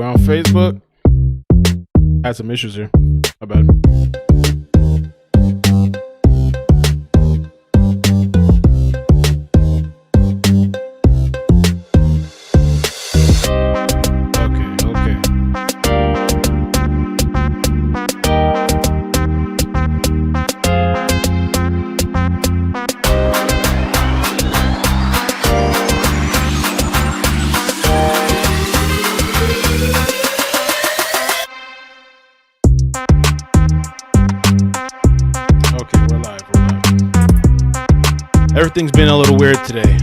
on Facebook. Had some issues here. My bad. Everything's been a little weird today.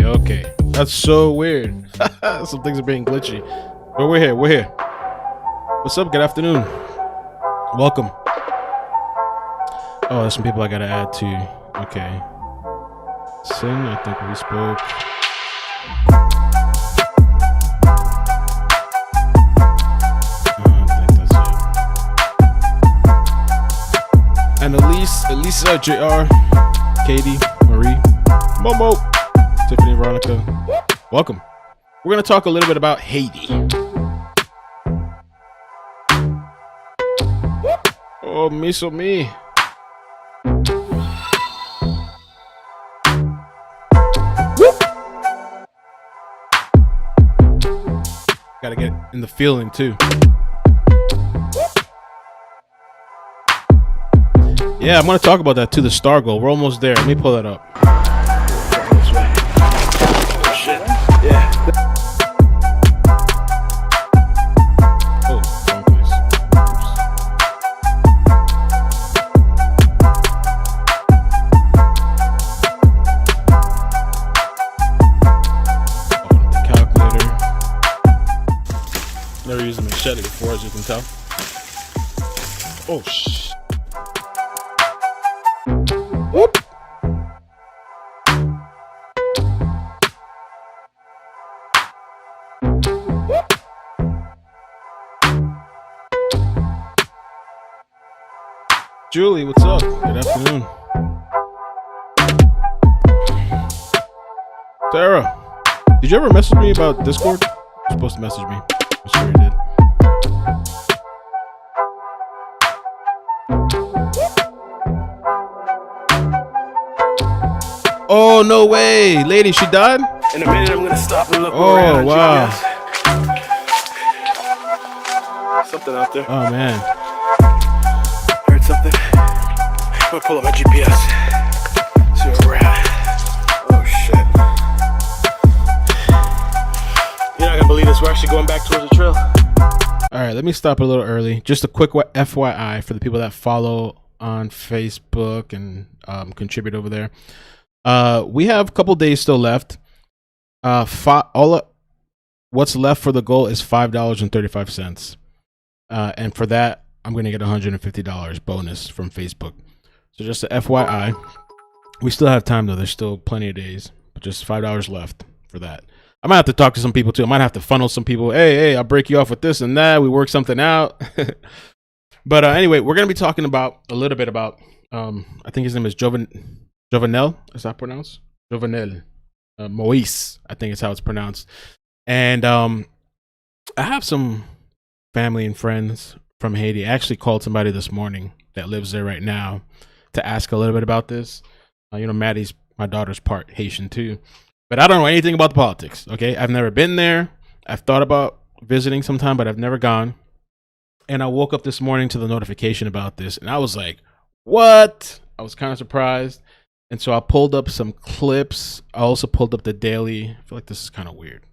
Okay. That's so weird. Some things are being glitchy. But we're here. What's up? Good afternoon. Welcome. Oh, there's some people I gotta add to. Okay. Sin, I think we spoke. I think that's it. And Elisa, JR, Katie, Marie, Momo, Tiffany, Veronica, welcome. We're going to talk a little bit about Haiti. Oh, me. Got to get in the feeling too. Yeah, I'm going to talk about that too, the star goal. We're almost there. Let me pull that up. Never used a machete before, as you can tell. Oh, shh. Whoop. Julie, what's up? Good afternoon. Sarah, did you ever message me about Discord? You're supposed to message me. I'm sure you did. Oh, no way. Lady, she died? In a minute, I'm going to stop and look Oh, around. wow. Something out there. Oh, man. Heard something? I'm going to pull up my GPS. See where we're at. Oh, shit. You're not going to believe this. We're actually going back towards the trail. All right, let me stop a little early. Just a quick FYI for the people that follow on Facebook and contribute over there. We have a couple days still left. What's left for the goal is $5.35. And for that, I'm going to get $150 bonus from Facebook. So just a FYI, we still have time though. There's still plenty of days, but just $5 left for that. I might have to talk to some people too. I might have to funnel some people. Hey, I'll break you off with this and that. We work something out. But anyway, we're going to be talking about a little bit about, I think his name is Jovenel. Is that pronounced? Jovenel Moise, I think is how it's pronounced. And I have some family and friends from Haiti. I actually called somebody this morning that lives there right now to ask a little bit about this. Maddie's, my daughter's, part Haitian too. But I don't know anything about the politics, okay? I've never been there. I've thought about visiting sometime, but I've never gone. And I woke up this morning to the notification about this, and I was like, what? I was kind of surprised. And so I pulled up some clips. I also pulled up the daily. I feel like this is kind of weird.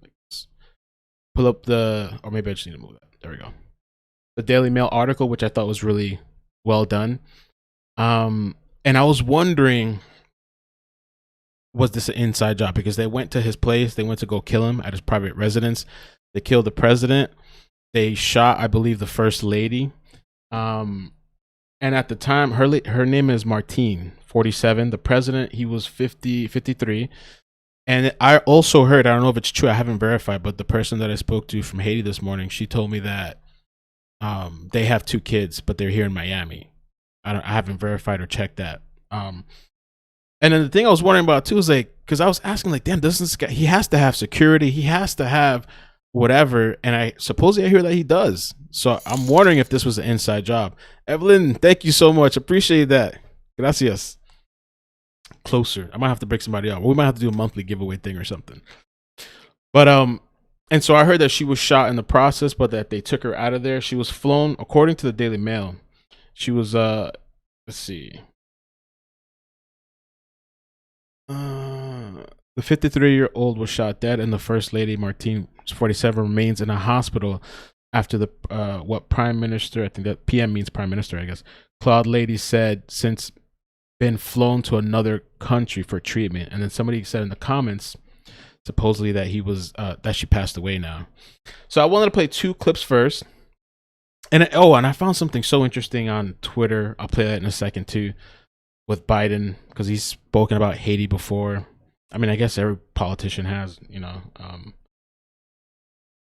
Pull up or maybe I just need to move that. There we go. The Daily Mail article, which I thought was really well done. And I was wondering, was this an inside job? Because they went to his place. They went to go kill him at his private residence. They killed the president. They shot, I believe, the first lady. And at the time, her name is Martine, 47. The president, he was 53. And I also heard, I don't know if it's true, I haven't verified, but the person that I spoke to from Haiti this morning, she told me that they have 2 kids, but they're here in Miami. I haven't verified or checked that. And then the thing I was wondering about too is like, because I was asking like, damn, doesn't this guy, he has to have security, he has to have whatever, and I hear that he does. So I'm wondering if this was an inside job. Evelyn, thank you so much, appreciate that. Gracias. Closer, I might have to break somebody up. We might have to do a monthly giveaway thing or something. But and so I heard that she was shot in the process, but that they took her out of there. She was flown, according to the Daily Mail. She was let's see, the 53-year-old was shot dead, and the First Lady Martine, 47, remains in a hospital after the what Prime Minister, I think that PM means Prime Minister, I guess, Claude Lady said since been flown to another country for treatment. And then somebody said in the comments supposedly that he was that she passed away now. So I wanted to play 2 clips first. And and I found something so interesting on Twitter. I'll play that in a second too, with Biden, because he's spoken about Haiti before. I mean, I guess every politician has, you know.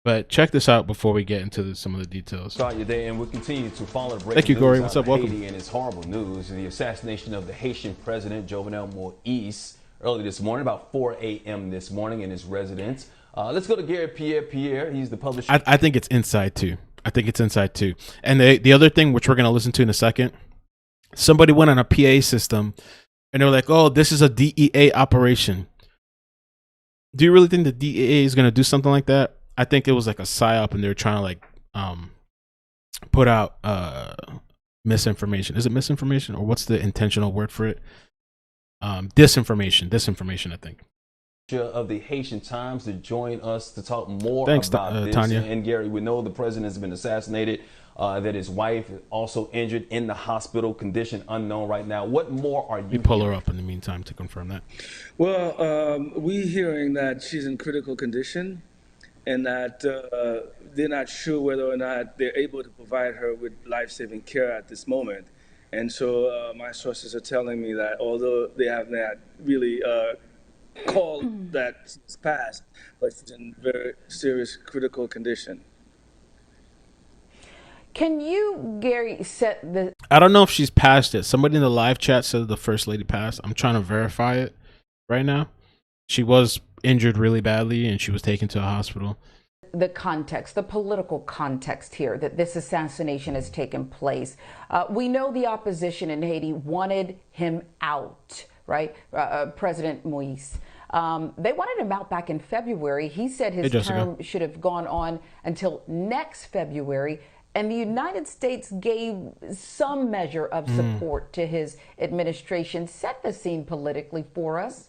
But check this out before we get into some of the details. Start your day, and we'll continue to follow the breaking Thank you, Gory. news What's out up? of Welcome. Haiti, and it's horrible news: the assassination of the Haitian president Jovenel Moise early this morning, about 4 a.m. this morning, in his residence. Let's go to Gary Pierre. He's the publisher. I think it's inside too. And the other thing, which we're gonna listen to in a second, somebody went on a PA system, and they were like, "Oh, this is a DEA operation." Do you really think the DEA is gonna do something like that? I think it was like a psyop, and they were trying to like put out misinformation. Is it misinformation, or what's the intentional word for it? Disinformation, I think. Of the Haitian Times to join us to talk more Thanks, about this. Tanya. And Gary, we know the president has been assassinated, that his wife is also injured in the hospital, condition unknown right now. What more are you pull her hearing? up in the meantime to confirm that? Well, we're hearing that she's in critical condition, and that they're not sure whether or not they're able to provide her with life-saving care at this moment. And so my sources are telling me that although they have not really called that she's passed, but she's in very serious critical condition. Can you, Gary, set the... I don't know if she's passed it. Somebody in the live chat said the First Lady passed. I'm trying to verify it right now. She was injured really badly, and she was taken to a hospital. The context, the political context here that this assassination has taken place. We know the opposition in Haiti wanted him out, right? President Moise. They wanted him out back in February. He said his term should have gone on until next February. And the United States gave some measure of support to his administration. Set the scene politically for us.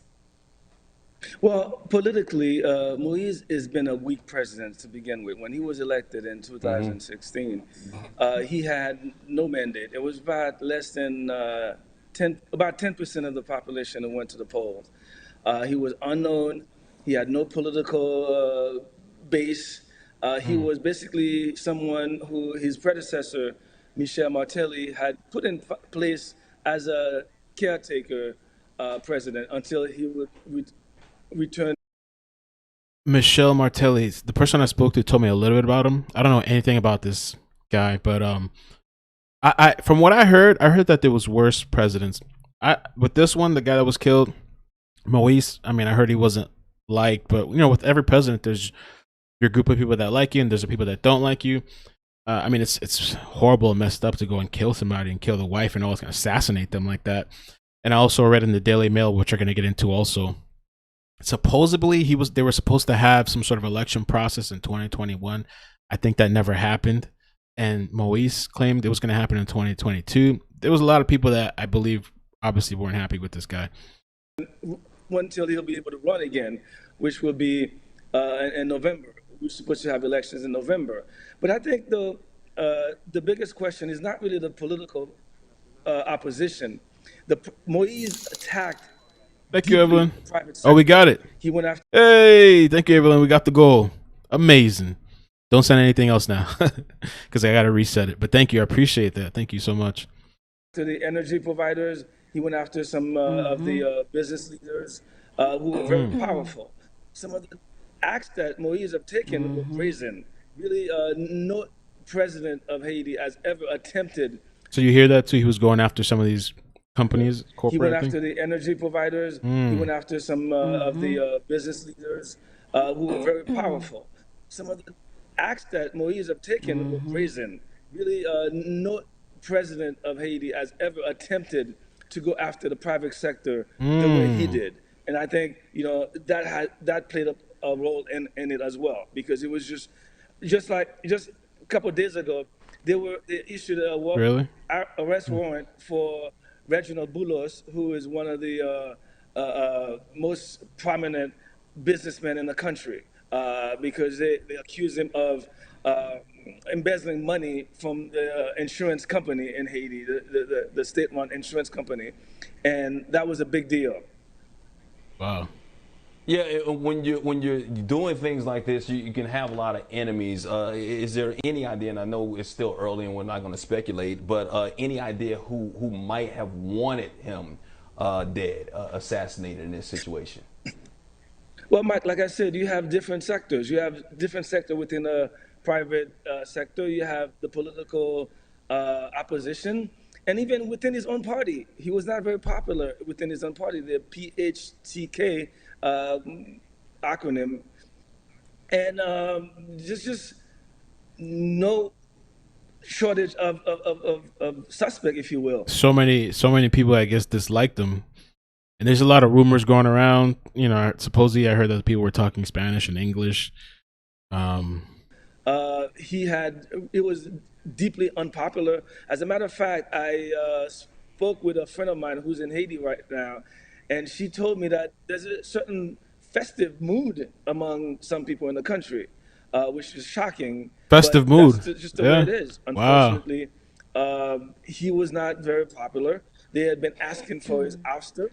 Well, politically, Moise has been a weak president to begin with. When he was elected in 2016, he had no mandate. It was about less than about 10% of the population who went to the polls. He was unknown. He had no political base. He was basically someone who his predecessor, Michel Martelly, had put in place as a caretaker president until he would return. Michel Martelly, the person I spoke to, told me a little bit about him. I don't know anything about this guy, but I from what I heard that there was worse presidents. With this one, the guy that was killed, Moise, I mean, I heard he wasn't liked, but you know, with every president, there's your group of people that like you, and there's the people that don't like you. I mean, it's horrible and messed up to go and kill somebody and kill the wife and always assassinate them like that. And I also read in the Daily Mail, which we're going to get into also, supposedly they were supposed to have some sort of election process in 2021. I think that never happened, and Moise claimed it was going to happen in 2022. There was a lot of people that I believe obviously weren't happy with this guy. Until he'll be able to run again, which will be in November. We're supposed to have elections in November. But I think the biggest question is not really the political opposition. Moise attacked. Thank you, Evelyn. Oh, we got it. He went after. Hey, thank you, Evelyn. We got the goal. Amazing. Don't send anything else now because I got to reset it. But thank you. I appreciate that. Thank you so much. To the energy providers, he went after some of the business leaders who were very powerful. Some of the acts that Moise have taken were brazen. Really, no president of Haiti has ever attempted. So you hear that too? He was going after some of these companies, corporate. He went after the energy providers. He went after some of the business leaders who were very powerful. Some of the acts that Moise have taken were brazen. Really, no president of Haiti has ever attempted to go after the private sector the way he did. And I think, you know, that played a role in it as well, because it was just a couple of days ago, they issued a arrest warrant for Reginald Boulos, who is one of the most prominent businessmen in the country, because they accuse him of embezzling money from the insurance company in Haiti, the state-run insurance company, and that was a big deal. Wow. Yeah, when you're doing things like this, you can have a lot of enemies. Is there any idea, and I know it's still early and we're not going to speculate, but any idea who might have wanted him dead, assassinated in this situation? Well, Mike, like I said, you have different sectors. You have different sector within the private sector. You have the political opposition. And even within his own party, he was not very popular within his own party, the PHTK acronym. And just no shortage of suspect, if you will. So many people, I guess, disliked him. And there's a lot of rumors going around. You know, supposedly I heard that people were talking Spanish and English. It was deeply unpopular. As a matter of fact, I spoke with a friend of mine who's in Haiti right now, and she told me that there's a certain festive mood among some people in the country, which is shocking. Festive mood. That's just the way it is. Unfortunately, he was not very popular. They had been asking for his ouster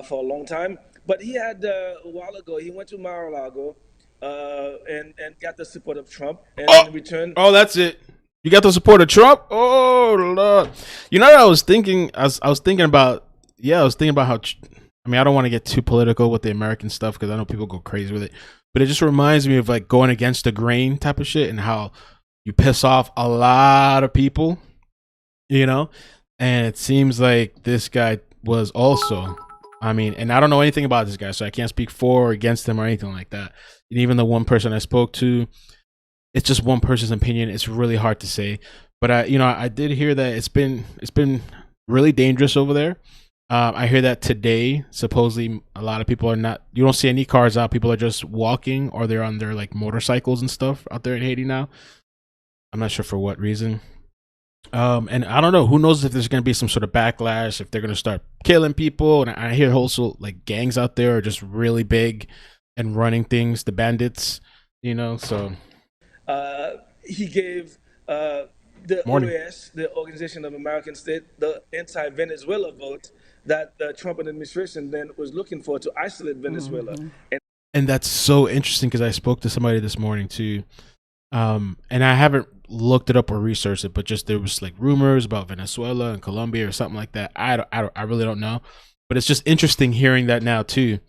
for a long time. But he had, a while ago, he went to Mar-a-Lago and got the support of Trump. And in return... Oh, that's it. You got the support of Trump? Oh, Lord. You know what I was thinking? I was thinking about how... I mean, I don't want to get too political with the American stuff because I know people go crazy with it. But it just reminds me of like going against the grain type of shit and how you piss off a lot of people, you know? And it seems like this guy was also... I mean, and I don't know anything about this guy, so I can't speak for or against him or anything like that. And even the one person I spoke to, it's just one person's opinion. It's really hard to say. But I did hear that it's been really dangerous over there. I hear that today, supposedly a lot of people are not. You don't see any cars out. People are just walking, or they're on their like motorcycles and stuff out there in Haiti now. I'm not sure for what reason. And I don't know, who knows if there's going to be some sort of backlash, if they're going to start killing people. And I hear also like gangs out there are just really big and running things, the bandits, you know, so. He gave the OAS, the Organization of American States, the anti-Venezuela vote that the Trump administration then was looking for to isolate Venezuela. And that's so interesting because I spoke to somebody this morning too. And I haven't looked it up or researched it, but just there was like rumors about Venezuela and Colombia or something like that. I really don't know, but it's just interesting hearing that now too,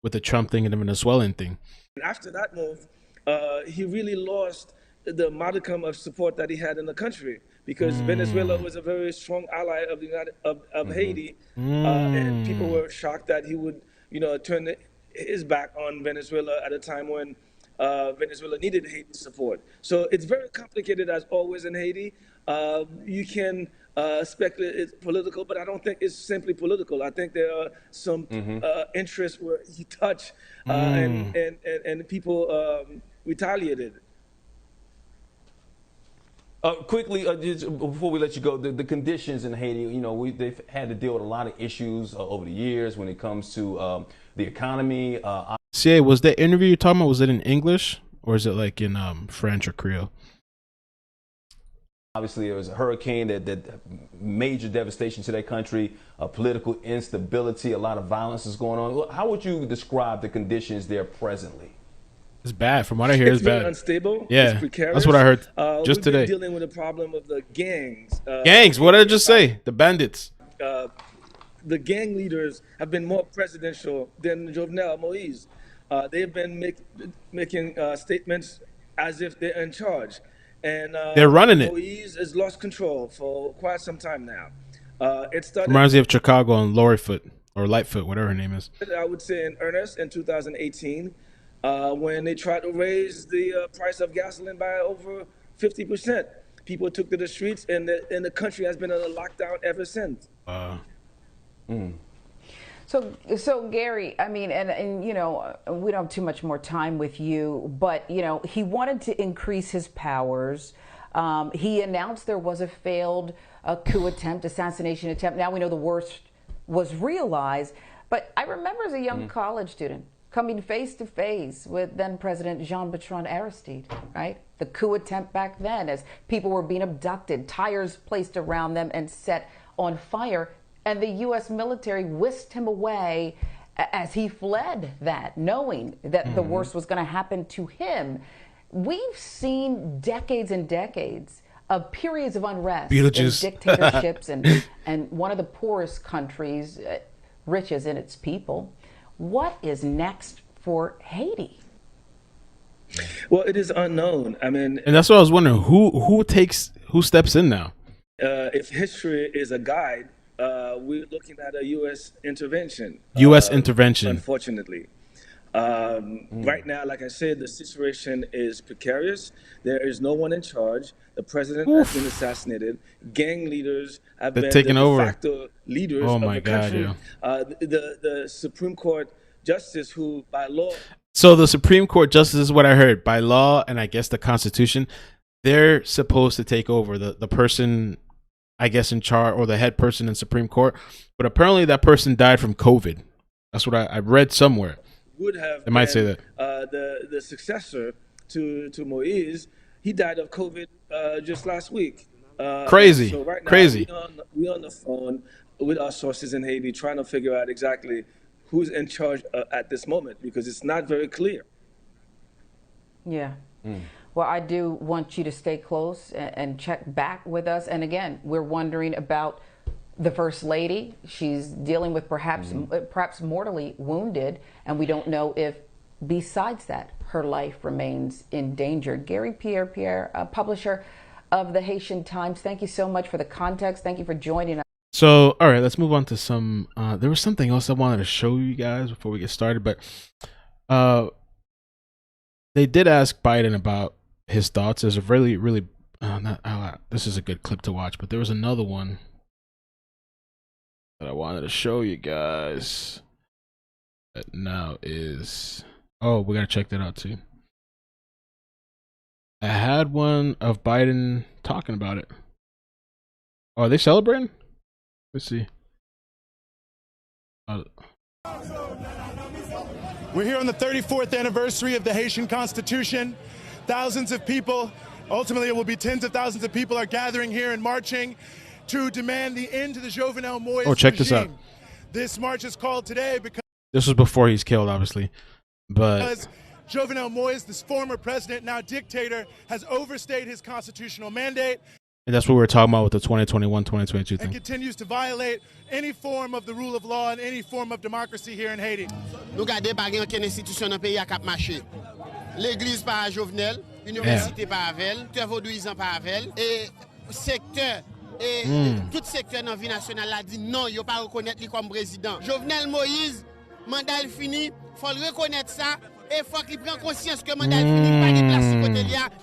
with the Trump thing and the Venezuelan thing. And after that move, he really lost the modicum of support that he had in the country, because Venezuela was a very strong ally of the Haiti, and people were shocked that he would, turn his back on Venezuela at a time when Venezuela needed Haiti's support. So it's very complicated, as always in Haiti. You can speculate it's political, but I don't think it's simply political. I think there are some interests where he touched, and people retaliated. Quickly, just before we let you go, the conditions in Haiti, they've had to deal with a lot of issues over the years when it comes to the economy. CA, was that interview you're talking about, was it in English or is it like in French or Creole? Obviously, there was a hurricane that major devastation to that country, political instability, a lot of violence is going on. How would you describe the conditions there presently? It's bad. From what I hear, it's very bad. unstable. Yeah, it's precarious. that's what I heard just we've today. Been dealing with the problem of the gangs. Gangs. What did I just say? The bandits. The gang leaders have been more presidential than Jovenel Moise. They've been making statements as if they're in charge. And they're running it. Moise has lost control for quite some time now. It started. Reminds me of Chicago and Lorifoot or Lightfoot, whatever her name is. I would say in earnest in 2018, when they tried to raise the price of gasoline by over 50%. People took to the streets, and the country has been in a lockdown ever since. So Gary, I mean, and you know, we don't have too much more time with you, but you know, he wanted to increase his powers. He announced there was a failed coup attempt, assassination attempt. Now we know the worst was realized. But I remember as a young college student coming face to face with then President Jean-Bertrand Aristide, right? The coup attempt back then, as people were being abducted, tires placed around them and set on fire. And the U.S. military whisked him away as he fled that, knowing that the worst was going to happen to him. We've seen decades and decades of periods of unrest and dictatorships and one of the poorest countries, rich as in its people. What is next for Haiti? Well, it is unknown. I mean, and that's what I was wondering. Who steps in now? If history is a guide, we're looking at a U.S. intervention. U.S. intervention. Unfortunately. Right now, like I said, the situation is precarious. There is no one in charge. The president has been assassinated. Gang leaders have been taking the over. de facto leaders of the country. Yeah. The Supreme Court justice, who by law. So the Supreme Court justice is what I heard. By law, and I guess the Constitution, they're supposed to take over the person, I guess, in charge, or the head person in Supreme Court. But apparently that person died from COVID. That's what I read somewhere. Would have they might say that the successor to Moise, he died of COVID just last week. Crazy. So right now, Crazy. We on the phone with our sources in Haiti trying to figure out exactly who's in charge at this moment, because it's not very clear. Yeah. Well, I do want you to stay close and check back with us. And again, we're wondering about the First Lady. She's dealing with perhaps mortally wounded, and we don't know if, besides that, her life remains in danger. Gary Pierre, publisher of the Haitian Times, thank you so much for the context. Thank you for joining us. So, all right, let's move on to some. There was something else I wanted to show you guys before we get started, but they did ask Biden about his thoughts. There's a really, really, this is a good clip to watch, but there was another one that I wanted to show you guys that now is, oh, we gotta check that out too. I had one of Biden talking about it. Oh, are they celebrating? Let's see. We're here on the 34th anniversary of the Haitian Constitution. Thousands of people, ultimately it will be tens of thousands of people, are gathering here and marching to demand the end to the Jovenel Moise check regime. this out. This march is called today because this was before he's killed, obviously, but Jovenel Moise, this former president, now dictator, has overstayed his constitutional mandate. And that's what we were talking about with the 2021-2022 thing. And continues to violate any form of the rule of law and any form of democracy here in Haiti. Nous gardons pas aucune institution dans le pays à cap marché. L'église par Jovenel, l'université par Avel, le vaudouisant par Avel, et secteur et tout secteur dans la vie nationale a dit non, il ne pas reconnaître lui comme président. Jovenel Moïse, mandat fini, faut le reconnaître ça.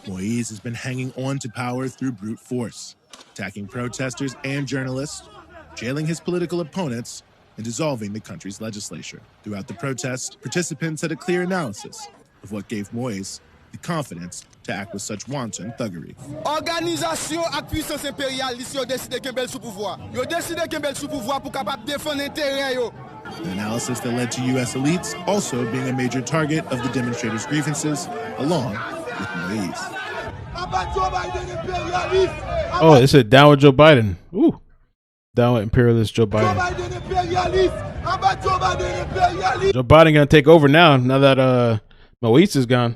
Moise has been hanging on to power through brute force, attacking protesters and journalists, jailing his political opponents, and dissolving the country's legislature. Throughout the protests, participants had a clear analysis of what gave Moise the confidence to act with such wanton thuggery. Organisation ak puissance impérialiste yo décidé kembel sous pouvoir. Yo décidé kembel sous pouvoir pour capable défendre intérêt yo. An analysis that led to U.S. elites also being a major target of the demonstrators' grievances, along with Moise. Oh, it said down with Joe Biden. Ooh, down with imperialist Joe Biden. Joe Biden gonna take over now that Moise is gone.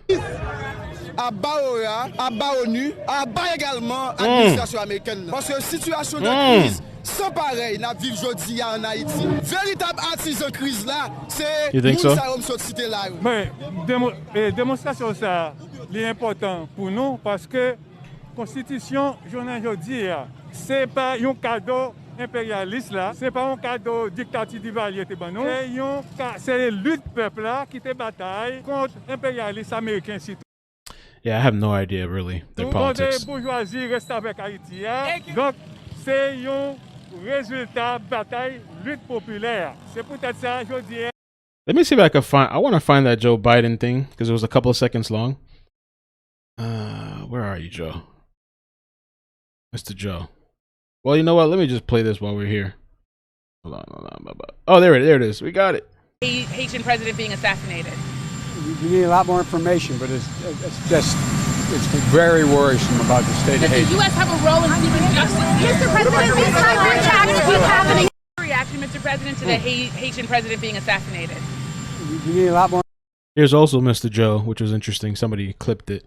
À bas OEA, à bas ONU, à bas également l'administration américaine. Parce que situation de crise sans pareil, n'a vivre aujourd'hui en Haïti. Véritable artisan crise là, c'est so? Cité là. Mais démonstration ça, c'est important pour nous parce que constitution journée aujourd'hui, c'est pas un cadeau impérialiste là, c'est pas un cadeau dictateur d'Ivalier te banon, c'est lutte peuple là qui te bataille contre impérialiste américain surtout. Yeah, I have no idea really their politics. Bourgeoisie reste avec Haïti. Donc c'est un résultat bataille lutte populaire. C'est peut-être ça je dis. Let me see if I can find. I want to find that Joe Biden thing because it was a couple of seconds long. Where are you, Joe? Mr. Joe. Well, you know what? Let me just play this while we're here. Hold on. Oh, there it is. We got it. Haitian president being assassinated. We need a lot more information, but it's very worrisome about the state of Haiti. Does the U.S. have a role in seeking justice? Mr. President, this time reaction, Mr. President, to the Haitian president being assassinated. We need a lot more. Here's also Mr. Joe, which was interesting. Somebody clipped it.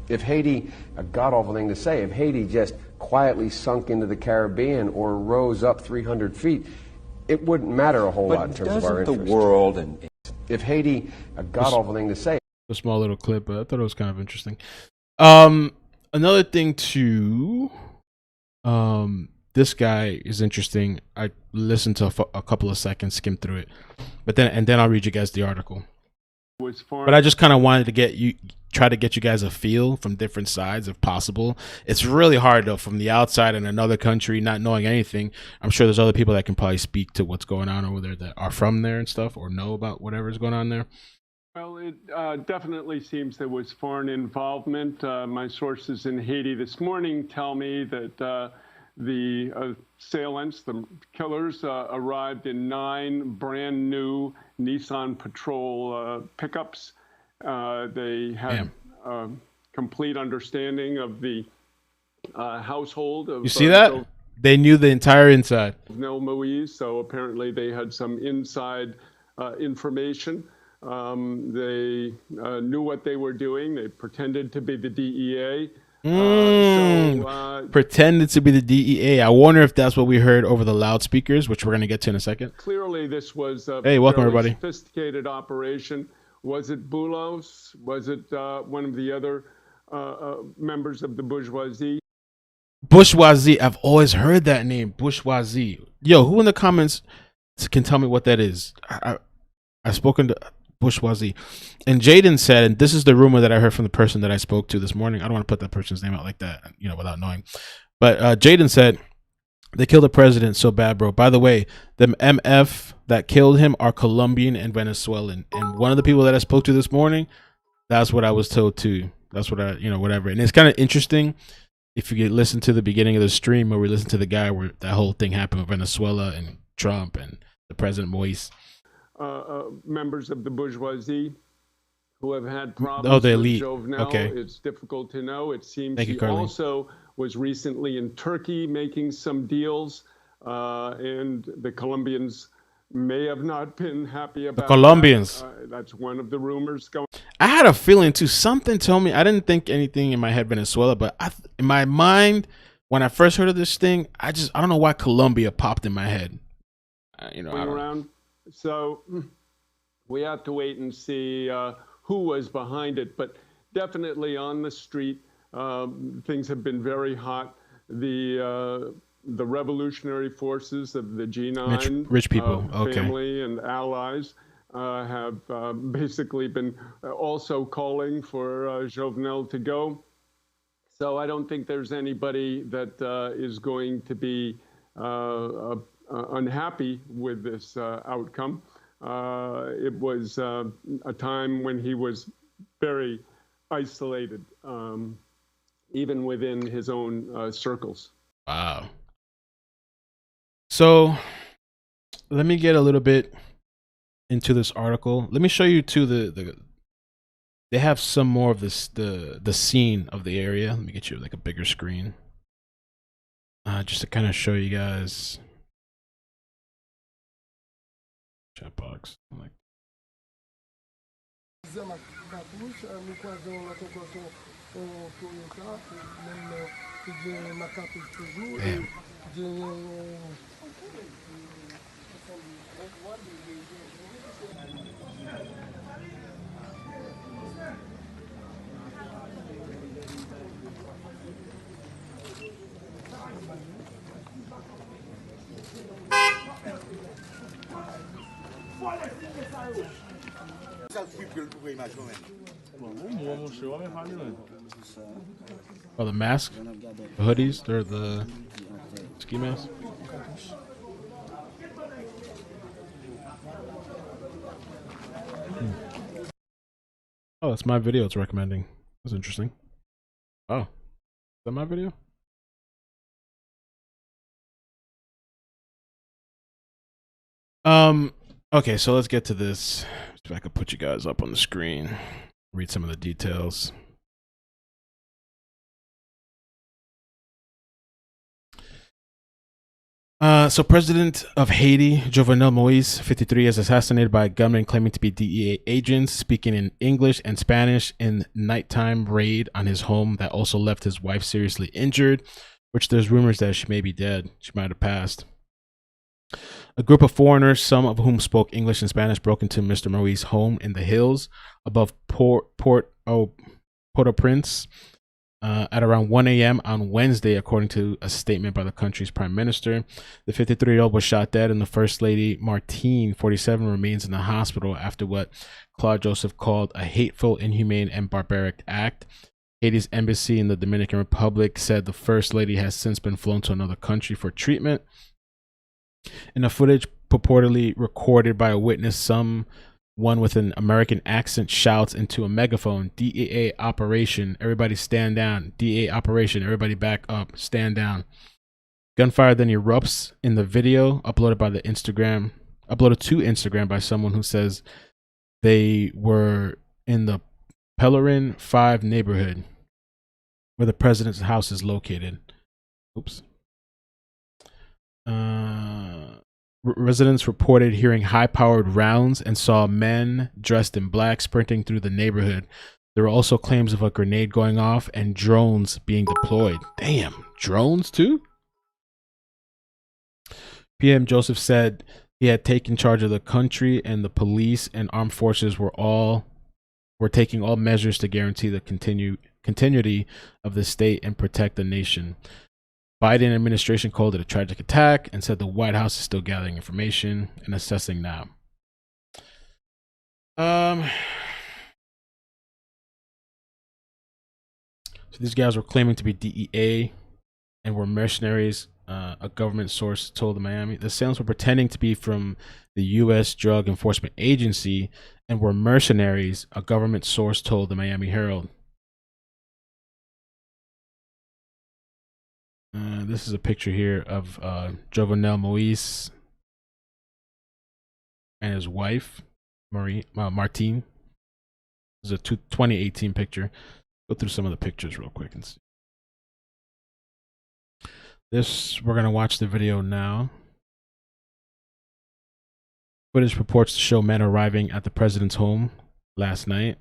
If Haiti, a god-awful thing to say, if Haiti just quietly sunk into the Caribbean or rose up 300 feet, it wouldn't matter a whole lot in terms of our interest. The world and if Haiti, a god-awful thing to say. A small little clip, but I thought it was kind of interesting. Another thing too, this guy is interesting. I listened to a couple of seconds, skimmed through it, but then I'll read you guys the article. But I just kind of wanted to try to get you guys a feel from different sides if possible. It's really hard though from the outside in another country, not knowing anything. I'm sure there's other people that can probably speak to what's going on over there that are from there and stuff or know about whatever's going on there. Well, it definitely seems there was foreign involvement. My sources in Haiti this morning tell me that the assailants, the killers, arrived in 9 brand new Nissan Patrol pickups. They had complete understanding of the household of. You see that? They knew the entire inside. Jovenel Moise, so apparently they had some inside information. They knew what they were doing. They pretended to be the DEA. Pretended to be the DEA. I wonder if that's what we heard over the loudspeakers, which we're going to get to in a second. Clearly, this was a welcome everybody. Sophisticated operation. Was it Boulos? Was it one of the other members of the bourgeoisie? Bourgeoisie. I've always heard that name, bourgeoisie. Yo, who in the comments can tell me what that is? I've spoken to bourgeoisie. And Jaden said, and this is the rumor that I heard from the person that I spoke to this morning. I don't want to put that person's name out like that, without knowing. But Jaden said, they killed the president so bad, bro. By the way, the MF that killed him are Colombian and Venezuelan. And one of the people that I spoke to this morning, that's what I was told too. That's what whatever. And it's kind of interesting if you listen to the beginning of the stream where we listen to the guy where that whole thing happened with Venezuela and Trump and the President Moise. Members of the bourgeoisie who have had problems the elite. with Jovenel. Okay. It's difficult to know. It seems Thank you, he Carly. also was recently in Turkey making some deals, and the Colombians may have not been happy about the Colombians. That's one of the rumors going. I had a feeling too. Something told me. I didn't think anything in my head Venezuela, but in my mind, when I first heard of this thing, I don't know why Colombia popped in my head. Around. So we have to wait and see who was behind it, but definitely on the street, things have been very hot. The revolutionary forces of the G9 rich people, family and allies have basically been also calling for Jovenel to go. So I don't think there's anybody that is going to be unhappy with this outcome. It was a time when he was very isolated, even within his own circles. Wow. So let me get a little bit into this article. Let me show you too they have some more of this the scene of the area. Let me get you like a bigger screen. Just to kind of show you guys. Chat box. Oh, the mask, the hoodies, or the ski mask. Oh, it's my video it's recommending. That's interesting. Oh, is that my video? Okay, so let's get to this. If I could put you guys up on the screen, read some of the details. So President of Haiti, Jovenel Moise, 53, is assassinated by a gunman claiming to be DEA agents, speaking in English and Spanish in nighttime raid on his home that also left his wife seriously injured, which there's rumors that she may be dead. She might have passed. A group of foreigners, some of whom spoke English and Spanish, broke into Mr. Moise's home in the hills above Port-au-Prince at around 1 a.m. on Wednesday, according to a statement by the country's prime minister. The 53-year-old was shot dead, and the First Lady Martine, 47, remains in the hospital after what Claude Joseph called a hateful, inhumane, and barbaric act. Haiti's embassy in the Dominican Republic said the First Lady has since been flown to another country for treatment. In a footage purportedly recorded by a witness, someone with an American accent shouts into a megaphone, "DEA operation, everybody stand down. DEA operation, everybody back up, stand down." Gunfire then erupts in the video uploaded to Instagram by someone who says they were in the Pellerin 5 neighborhood where the president's house is located. Oops. Residents reported hearing high-powered rounds and saw men dressed in black sprinting through the neighborhood. There were also claims of a grenade going off and drones being deployed. Damn, drones too? PM Joseph said he had taken charge of the country, and the police and armed forces were taking all measures to guarantee the continuity of the state and protect the nation. Biden administration called it a tragic attack and said the White House is still gathering information and assessing now. So these guys were claiming to be DEA and were mercenaries. A government source told the Miami. The assailants were pretending to be from the U.S. Drug Enforcement Agency and were mercenaries, a government source told the Miami Herald. This is a picture here of Jovenel Moise and his wife, Martine. This is a 2018 picture. Go through some of the pictures real quick and see. We're going to watch the video now. Footage purports to show men arriving at the president's home last night.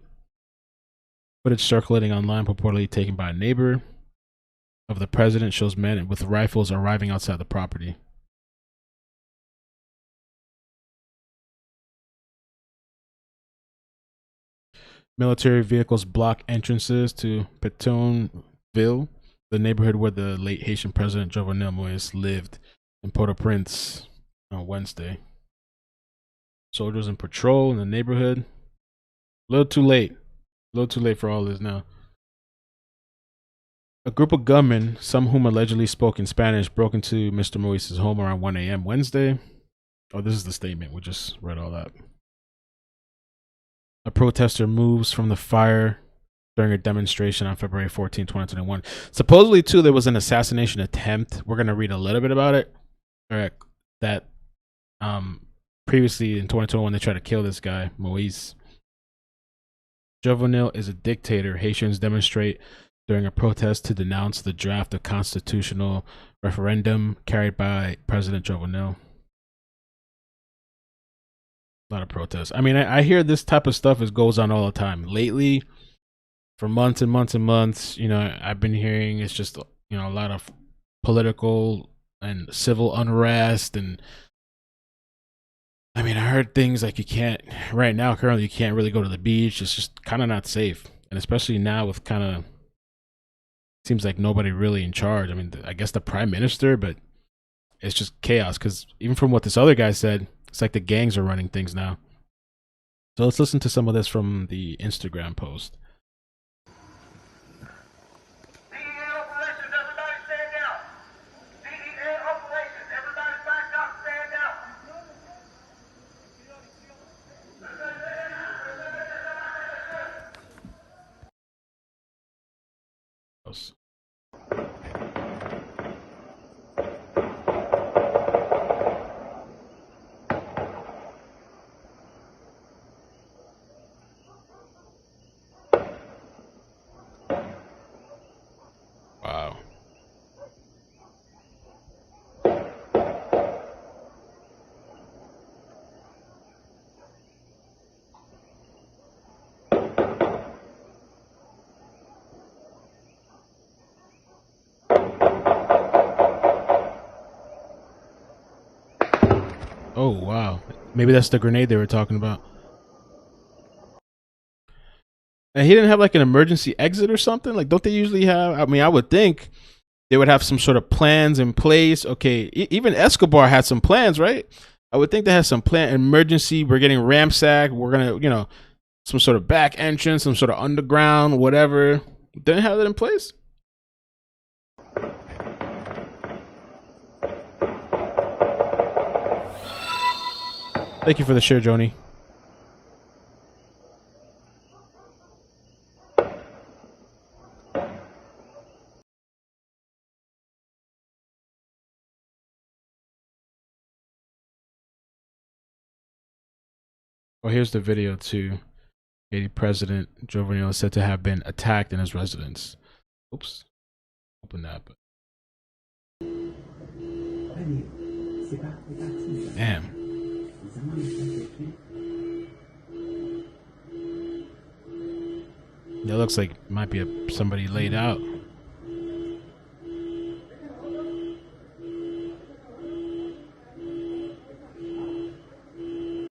Footage circulating online, purportedly taken by a neighbor of the president, shows men with rifles arriving outside the property. Military vehicles block entrances to Pétionville, the neighborhood where the late Haitian president Jovenel Moise lived, in Port-au-Prince on Wednesday. Soldiers in patrol in the neighborhood. A little too late for all this now. A group of gunmen, some whom allegedly spoke in Spanish, broke into Mr. Moise's home around 1 a.m. Wednesday. Oh, this is the statement. We just read all that. A protester moves from the fire during a demonstration on February 14, 2021. Supposedly, too, there was an assassination attempt. We're going to read a little bit about it. That previously in 2021, they tried to kill this guy, Moise. Jovenel is a dictator. Haitians demonstrate during a protest to denounce the draft of constitutional referendum carried by President Jovenel. A lot of protests. I mean, I hear this type of stuff goes on all the time. Lately, for months and months and months, you know, I've been hearing it's just, you know, a lot of political and civil unrest. And I mean, I heard things like you can't, right now, currently, you can't really go to the beach. It's just kind of not safe. And especially now with kind of, seems like nobody really in charge. I mean, I guess the prime minister, but it's just chaos. Because even from what this other guy said, it's like the gangs are running things now. So let's listen to some of this from the Instagram post. Wow. Oh, wow. Maybe that's the grenade they were talking about. And he didn't have like an emergency exit or something? Like, don't they usually have? I mean, I would think they would have some sort of plans in place. Okay, even Escobar had some plans, right? I would think they had some plan, emergency. We're getting ramsacked. We're going to, you know, some sort of back entrance, some sort of underground, whatever. Didn't have that in place? Thank you for the share, Joni. Well, here's the video too. Haiti President Jovenel is said to have been attacked in his residence. Oops. Open that. But... Damn. That looks like might be somebody laid out.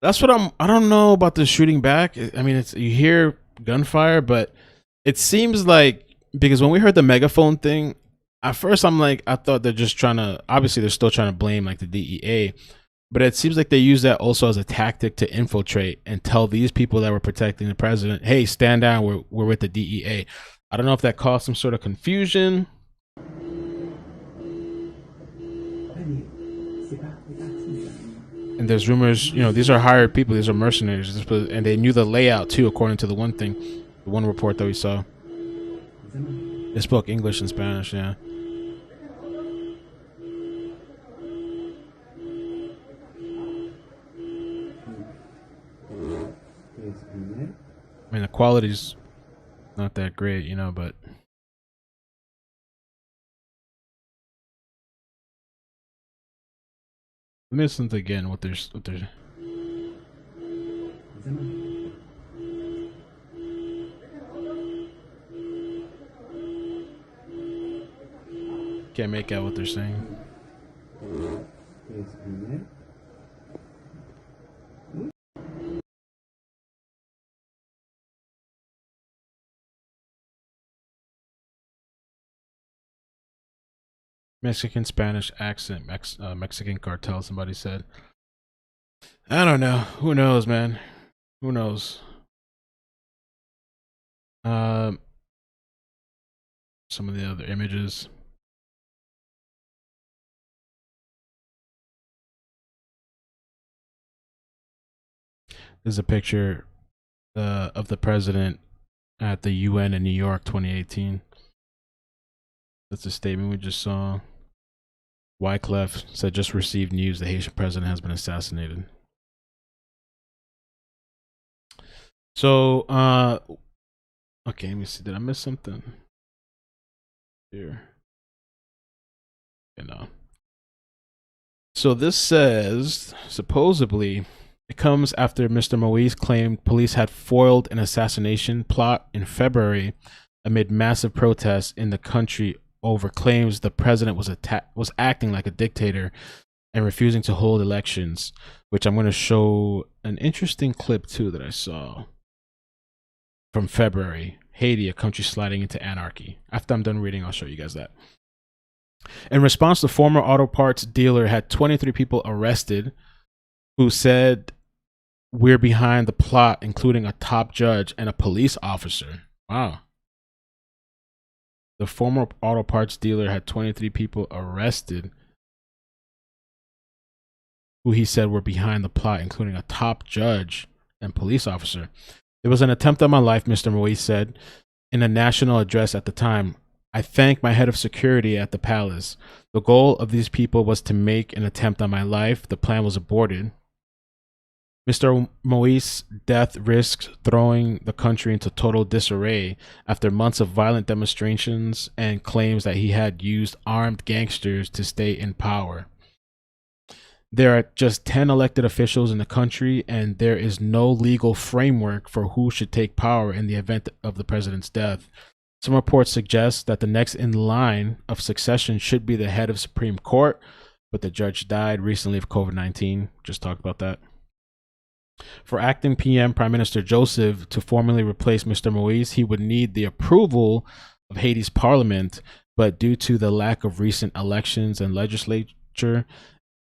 That's what I don't know about the shooting back. I mean, it's, you hear gunfire, but it seems like, because when we heard the megaphone thing, at first I'm like, I thought they're just trying to, obviously they're still trying to blame like the DEA, but it seems like they use that also as a tactic to infiltrate and tell these people that were protecting the president, hey, stand down, we're with the DEA. I don't know if that caused some sort of confusion. And there's rumors, you know, these are hired people, these are mercenaries, and they knew the layout too, according to the one report that we saw. They spoke English and Spanish, yeah. I mean, the quality's not that great, you know, but let me listen to again what they're can't make out what they're saying. Mexican Spanish accent, Mexican cartel, somebody said. I don't know. Who knows, man? Who knows? Some of the other images. There's a picture of the president at the UN in New York 2018. That's a statement we just saw. Wyclef said, just received news the Haitian president has been assassinated. So, okay, let me see. Did I miss something? Here. You know. So this says, supposedly, It comes after Mr. Moise claimed police had foiled an assassination plot in February amid massive protests in the country over claims the president was acting like a dictator and refusing to hold elections, which I'm going to show an interesting clip too that I saw from February. Haiti, a country sliding into anarchy. After I'm done reading, I'll show you guys that. In response, the former auto parts dealer had 23 people arrested who said, "We're behind the plot," including a top judge and a police officer. Wow. The former auto parts dealer had 23 people arrested who he said were behind the plot, including a top judge and police officer. "It was an attempt on my life," Mr. Moise said in a national address at the time. "I thank my head of security at the palace. The goal of these people was to make an attempt on my life. The plan was aborted." Mr. Moise's death risks throwing the country into total disarray after months of violent demonstrations and claims that he had used armed gangsters to stay in power. There are just 10 elected officials in the country, and there is no legal framework for who should take power in the event of the president's death. Some reports suggest that the next in line of succession should be the head of Supreme Court, but the judge died recently of COVID-19. Just talked about that. For acting PM Prime Minister Joseph to formally replace Mr. Moise, he would need the approval of Haiti's parliament, but due to the lack of recent elections and legislature,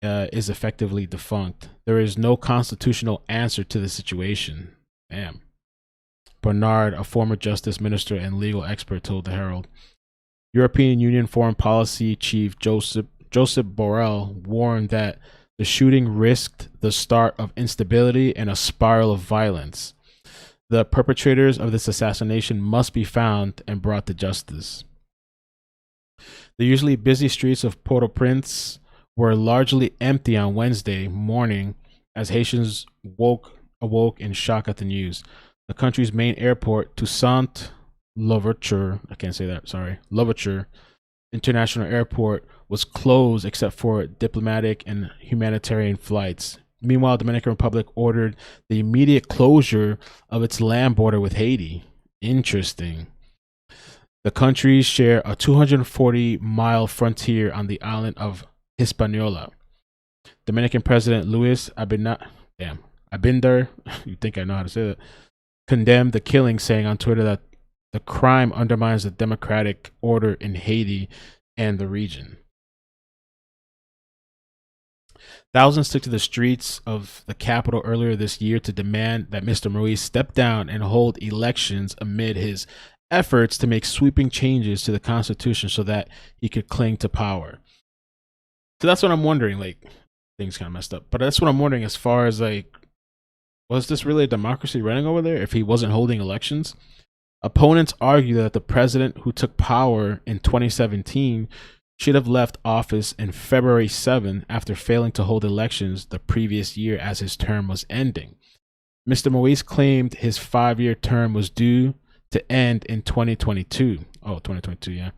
is effectively defunct. There is no constitutional answer to the situation. Damn. Bernard, a former justice minister and legal expert, told the Herald. European Union Foreign Policy Chief Joseph Borrell warned that the shooting risked the start of instability and a spiral of violence. The perpetrators of this assassination must be found and brought to justice. The usually busy streets of Port-au-Prince were largely empty on Wednesday morning as Haitians awoke in shock at the news. The country's main airport, Toussaint Louverture International Airport, was closed except for diplomatic and humanitarian flights. Meanwhile, Dominican Republic ordered the immediate closure of its land border with Haiti. Interesting. The countries share a 240-mile frontier on the island of Hispaniola. Dominican President Luis Abinader, you think I know how to say that, condemned the killing, saying on Twitter that the crime undermines the democratic order in Haiti and the region. Thousands took to the streets of the capital earlier this year to demand that Mr. Moise step down and hold elections amid his efforts to make sweeping changes to the Constitution so that he could cling to power. So that's what I'm wondering, like, things kind of messed up, but that's what I'm wondering as far as, like, was this really a democracy running over there if he wasn't holding elections? Opponents argue that the president who took power in 2017 should have left office in February 7 after failing to hold elections the previous year as his term was ending. Mr. Moise claimed his 5-year term was due to end in 2022. Oh, 2022, yeah.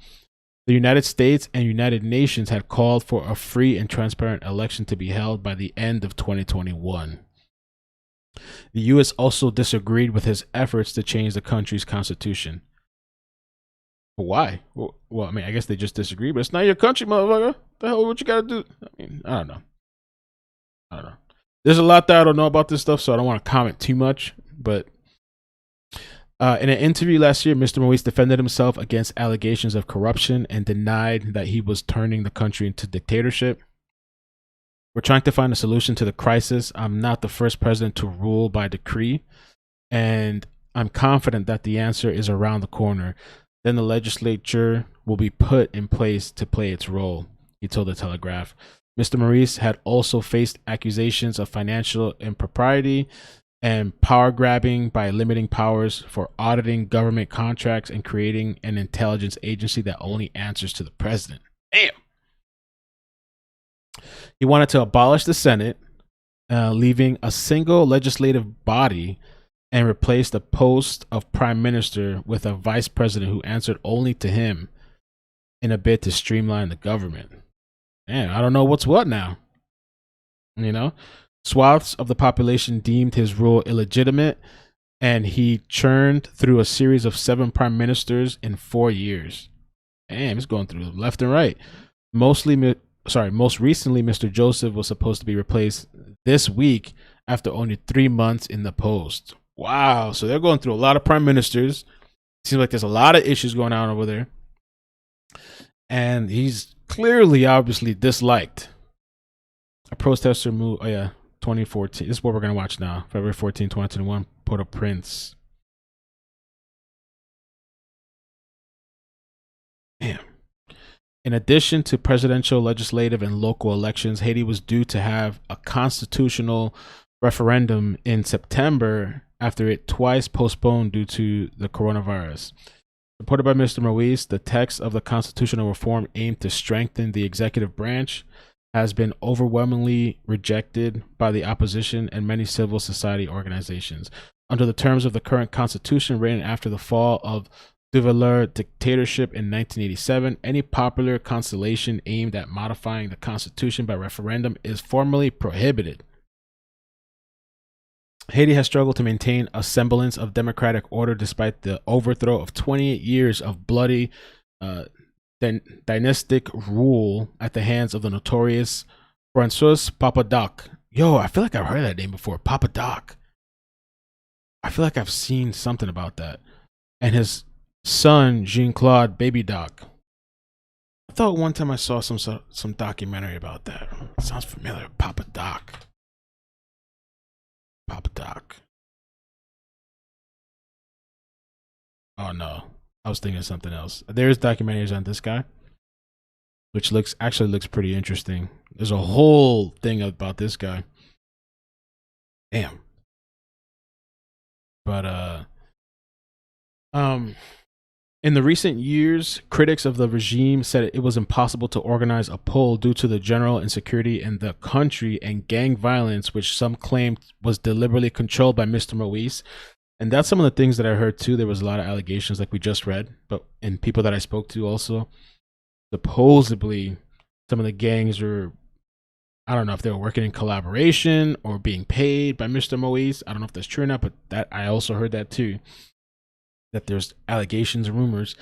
The United States and United Nations had called for a free and transparent election to be held by the end of 2021. The U.S. also disagreed with his efforts to change the country's constitution. Why? Well, I mean, I guess they just disagree, but it's not your country, motherfucker. The hell, what you gotta do? I mean, I don't know. There's a lot that I don't know about this stuff, so I don't want to comment too much. But in an interview last year, Mr. Moise defended himself against allegations of corruption and denied that he was turning the country into dictatorship. We're trying to find a solution to the crisis. I'm not the first president to rule by decree, and I'm confident that the answer is around the corner. Then the legislature will be put in place to play its role, he told the Telegraph. Mr. Moise had also faced accusations of financial impropriety and power grabbing by limiting powers for auditing government contracts and creating an intelligence agency that only answers to the president. Damn. He wanted to abolish the Senate, leaving a single legislative body, and replace the post of prime minister with a vice president who answered only to him in a bid to streamline the government. Man, I don't know what's what now. You know, Swaths of the population deemed his rule illegitimate, and he churned through a series of 7 prime ministers in 4 years. Damn, he's going through left and right. Most recently, Mr. Joseph was supposed to be replaced this week after only 3 months in the post. Wow, so they're going through a lot of prime ministers. Seems like there's a lot of issues going on over there. And he's clearly, obviously disliked. A protester moved, 2014. This is what we're going to watch now. February 14, 2021, Port-au-Prince. Damn. In addition to presidential, legislative, and local elections, Haiti was due to have a constitutional referendum in September after it twice postponed due to the coronavirus. Reported by Mr. Moise, the text of the constitutional reform aimed to strengthen the executive branch has been overwhelmingly rejected by the opposition and many civil society organizations. Under the terms of the current constitution written after the fall of Jovenel dictatorship in 1987, any popular constellation aimed at modifying the constitution by referendum is formally prohibited. Haiti has struggled to maintain a semblance of democratic order despite the overthrow of 28 years of bloody dynastic rule at the hands of the notorious François Papadoc. Yo, I feel like I've heard that name before. Papadoc. I feel like I've seen something about that. And his son, Jean-Claude Baby Doc. I thought one time I saw some documentary about that. It sounds familiar. Papadoc. Oh no, I was thinking of something else. There's documentaries on this guy, which looks pretty interesting. There's a whole thing about this guy. Damn. But in the recent years, critics of the regime said it was impossible to organize a poll due to the general insecurity in the country and gang violence, which some claimed was deliberately controlled by Mr. Moise. And that's some of the things that I heard too. There was a lot of allegations like we just read, and people that I spoke to also. Supposedly, some of the gangs were, I don't know if they were working in collaboration or being paid by Mr. Moise. I don't know if that's true or not, but that I also heard that too. That there's allegations and rumors.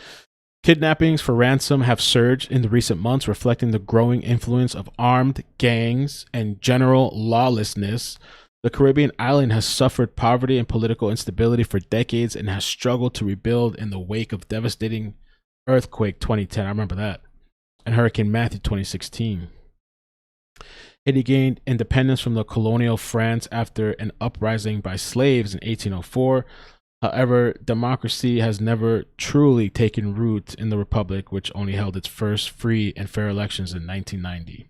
Kidnappings for ransom have surged in the recent months, reflecting the growing influence of armed gangs and general lawlessness. The Caribbean island has suffered poverty and political instability for decades and has struggled to rebuild in the wake of devastating earthquake 2010. I remember that. And Hurricane Matthew 2016. Haiti gained independence from the colonial France after an uprising by slaves in 1804. However, democracy has never truly taken root in the republic, which only held its first free and fair elections in 1990.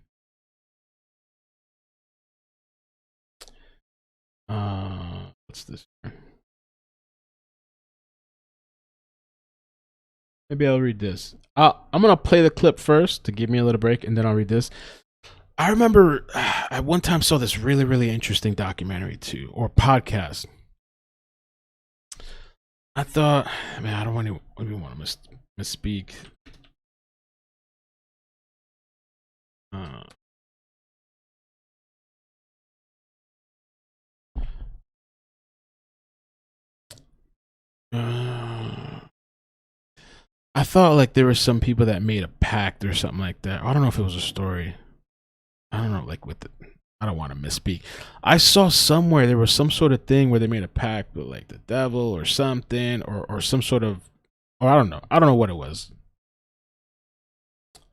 What's this? Maybe I'll read this. I'm going to play the clip first to give me a little break, and then I'll read this. I remember I one time saw this really, really interesting documentary too, or podcast. I thought, man, I don't want to misspeak. I thought like there were some people that made a pact or something like that. I don't know if it was a story. I don't know, like with the, I don't want to misspeak. I saw somewhere there was some sort of thing where they made a pact with like the devil or something, or some sort of, or I don't know what it was.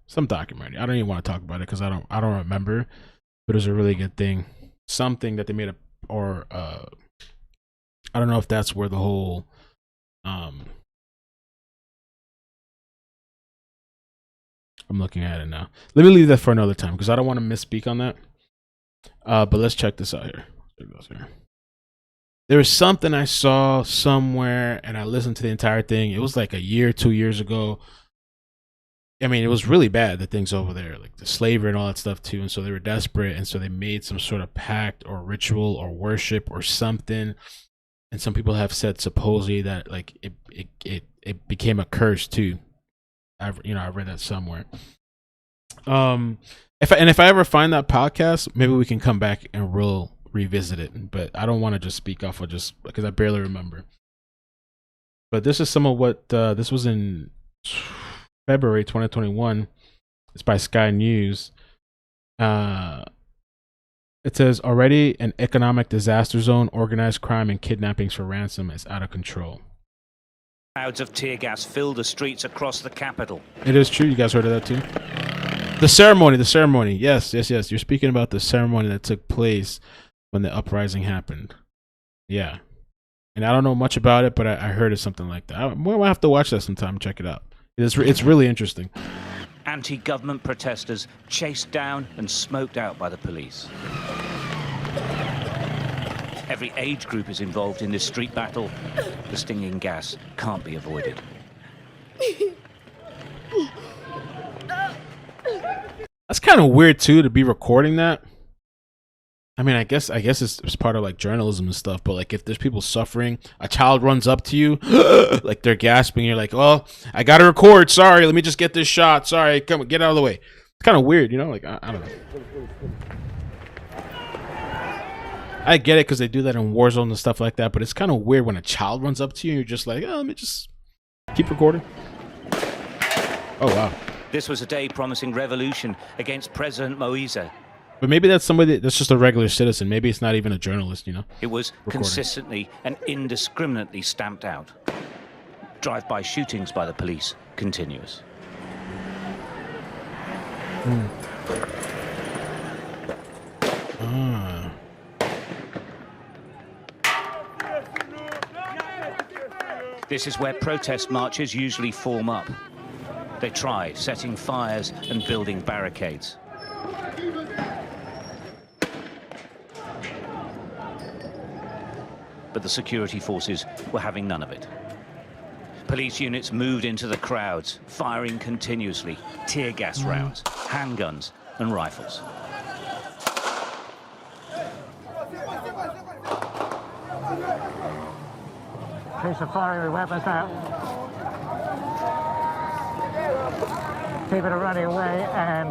Some documentary. I don't even want to talk about it because I don't remember. But it was a really good thing. Something that they made I don't know if that's where the whole I'm looking at it now. Let me leave that for another time because I don't want to misspeak on that. But let's check this out here. There was something I saw somewhere and I listened to the entire thing. It was like a year, 2 years ago. I mean, it was really bad, the things over there, like the slavery and all that stuff too. And so they were desperate. And so they made some sort of pact or ritual or worship or something. And some people have said supposedly that like it became a curse too. I read that somewhere. If I ever find that podcast, maybe we can come back and real revisit it, but I don't want to just speak off of just because I barely remember. But this is some of what this was in February 2021. It's by Sky News. It says already an economic disaster zone, organized crime and kidnappings for ransom is out of control. Clouds of tear gas fill the streets across the capital. It is true. You guys heard of that too? The ceremony. Yes. You're speaking about the ceremony that took place when the uprising happened. Yeah. And I don't know much about it, but I heard of something like that. We'll have to watch that sometime and check it out. It's really interesting. Anti-government protesters chased down and smoked out by the police. Every age group is involved in this street battle. The stinging gas can't be avoided. That's kind of weird too to be recording that. I mean, I guess it's part of like journalism and stuff, but like if there's people suffering, a child runs up to you, like they're gasping, you're like, well, I gotta record, sorry, let me just get this shot, sorry, come get out of the way. It's kind of weird, you know, like I don't know. I get it because they do that in war zones and stuff like that, but it's kind of weird when a child runs up to you and you're just like, oh, let me just keep recording. Oh wow. This was a day promising revolution against President Moise. But maybe that's somebody that's just a regular citizen. Maybe it's not even a journalist, you know? It was consistently and indiscriminately stamped out. Drive-by shootings by the police continuous. This is where protest marches usually form up. They try setting fires and building barricades. But the security forces were having none of it. Police units moved into the crowds, firing continuously, tear gas rounds, handguns and rifles. Police are firing with weapons now. People are running away, and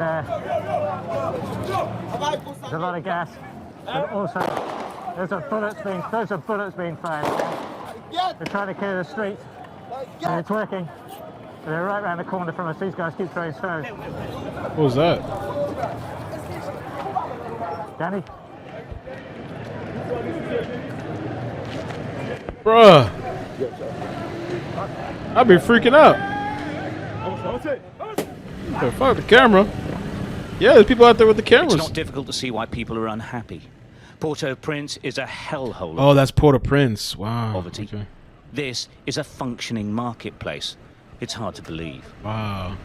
there's a lot of gas, but also those are bullets being fired. They're trying to clear the street, and it's working. They're right around the corner from us. These guys keep throwing stones. What was that? Danny? Bruh. I'd be freaking out. Oh, fuck the camera. Yeah, there's people out there with the cameras. It's not difficult to see why people are unhappy. Port-au-Prince is a hellhole. Oh, that's Port-au-Prince. Wow. Poverty. Okay. This is a functioning marketplace. It's hard to believe. Wow.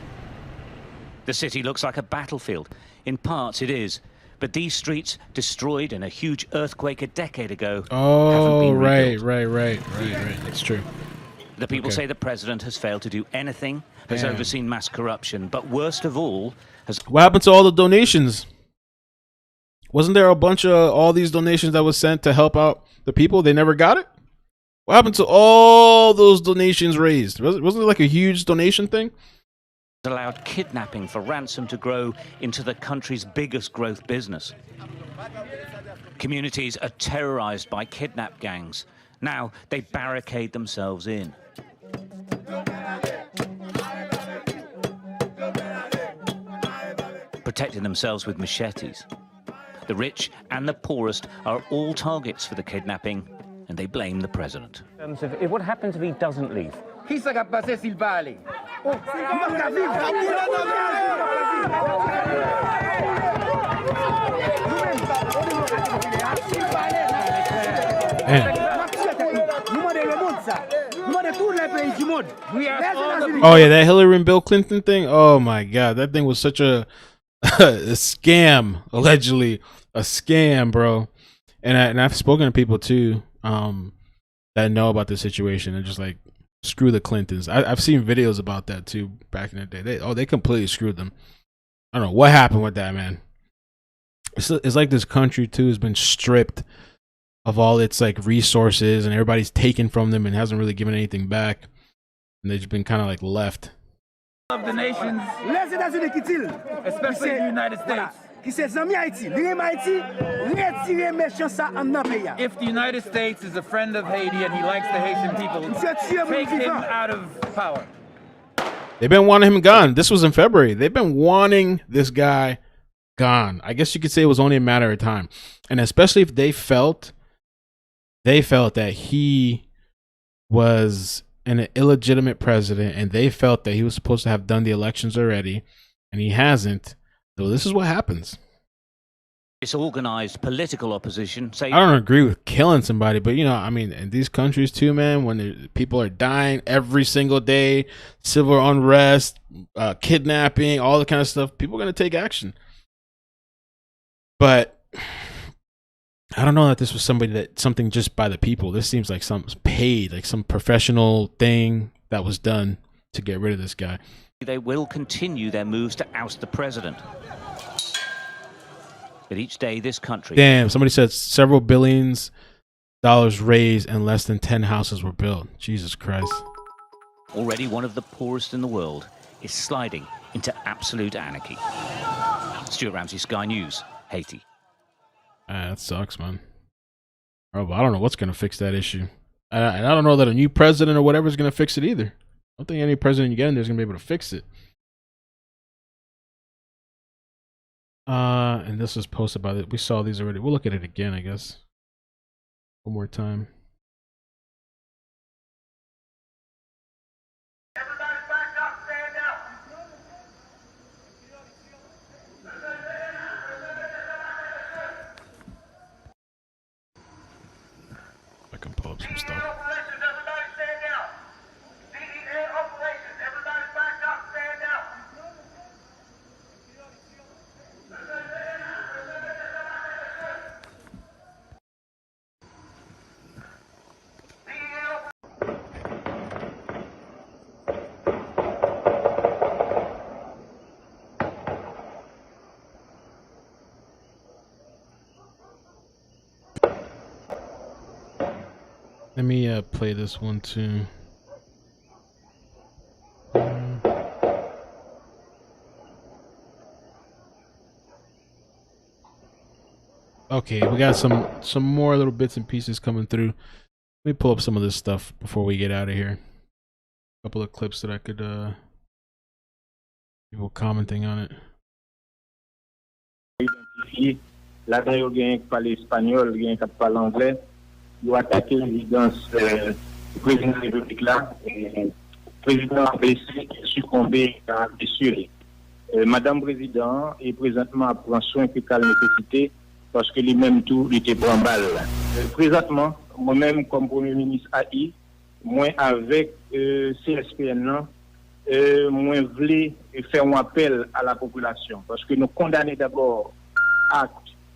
The city looks like a battlefield. In parts it is. But these streets, destroyed in a huge earthquake a decade ago, haven't been rebuilt. Right. That's true. The people say the president has failed to do anything, has overseen mass corruption, but worst of all, has... What happened to all the donations? Wasn't there a bunch of all these donations that was sent to help out the people? They never got it? What happened to all those donations raised? Wasn't it like a huge donation thing? Allowed kidnapping for ransom to grow into the country's biggest growth business. Communities are terrorized by kidnap gangs. Now they barricade themselves in. Protecting themselves with machetes. The rich and the poorest are all targets for the kidnapping, and they blame the president. What happens if he doesn't leave? Oh yeah, that Hillary and Bill Clinton thing. Oh my God, that thing was such a a scam, allegedly a scam, bro. And I've spoken to people too that know about the situation and just like, screw the Clintons. I've seen videos about that too back in the day. They completely screwed them. I don't know what happened with that, man. It's like this country too has been stripped of all its like resources, and everybody's taken from them and hasn't really given anything back, and they've just been kind of like left. Of the nations, especially the United States. qui c'est amis Haïti, l'Irem Haïti, retirer méchant ça en dans pays. If the United States is a friend of Haiti and he likes the Haitian people, take him out of power. They've been wanting him gone. This was in February. They've been wanting this guy gone. I guess you could say it was only a matter of time. And especially if they felt that he was an illegitimate president and they felt that he was supposed to have done the elections already and he hasn't. So this is what happens. Disorganized political opposition say I don't agree with killing somebody, but you know, I mean, in these countries too, man, when people are dying every single day, civil unrest, kidnapping, all the kind of stuff, people are going to take action. But I don't know that this was something just by the people. This seems like some paid, like some professional thing that was done to get rid of this guy. they will continue their moves to oust the president. But each day, this country... Damn, somebody said several billions dollars raised and less than 10 houses were built. Jesus Christ. Already one of the poorest in the world is sliding into absolute anarchy. Stuart Ramsey, Sky News, Haiti. That sucks, man. Oh, but I don't know what's going to fix that issue. And I don't know that a new president or whatever is going to fix it either. I don't think any president you get in there is going to be able to fix it. And this was posted by we saw these already. We'll look at it again, I guess. One more time. I can pull up some stuff. Let me play this one too. Okay, we got some more little bits and pieces coming through. Let me pull up some of this stuff before we get out of here. A couple of clips that I could people commenting on it. Là, il y a un qui parle espagnol, il y a un qui parle anglais. Il a attaqué la résidence du président de la République là. Le président a blessé, succombé à blessure. Madame Président est présentement prend soin que qu'elle nécessité parce que lui-même tout il était en balle. Présentement, moi-même comme Premier ministre AI, moi avec CSPN là, moi voulais faire un appel à la population parce que nous condamnons d'abord acte,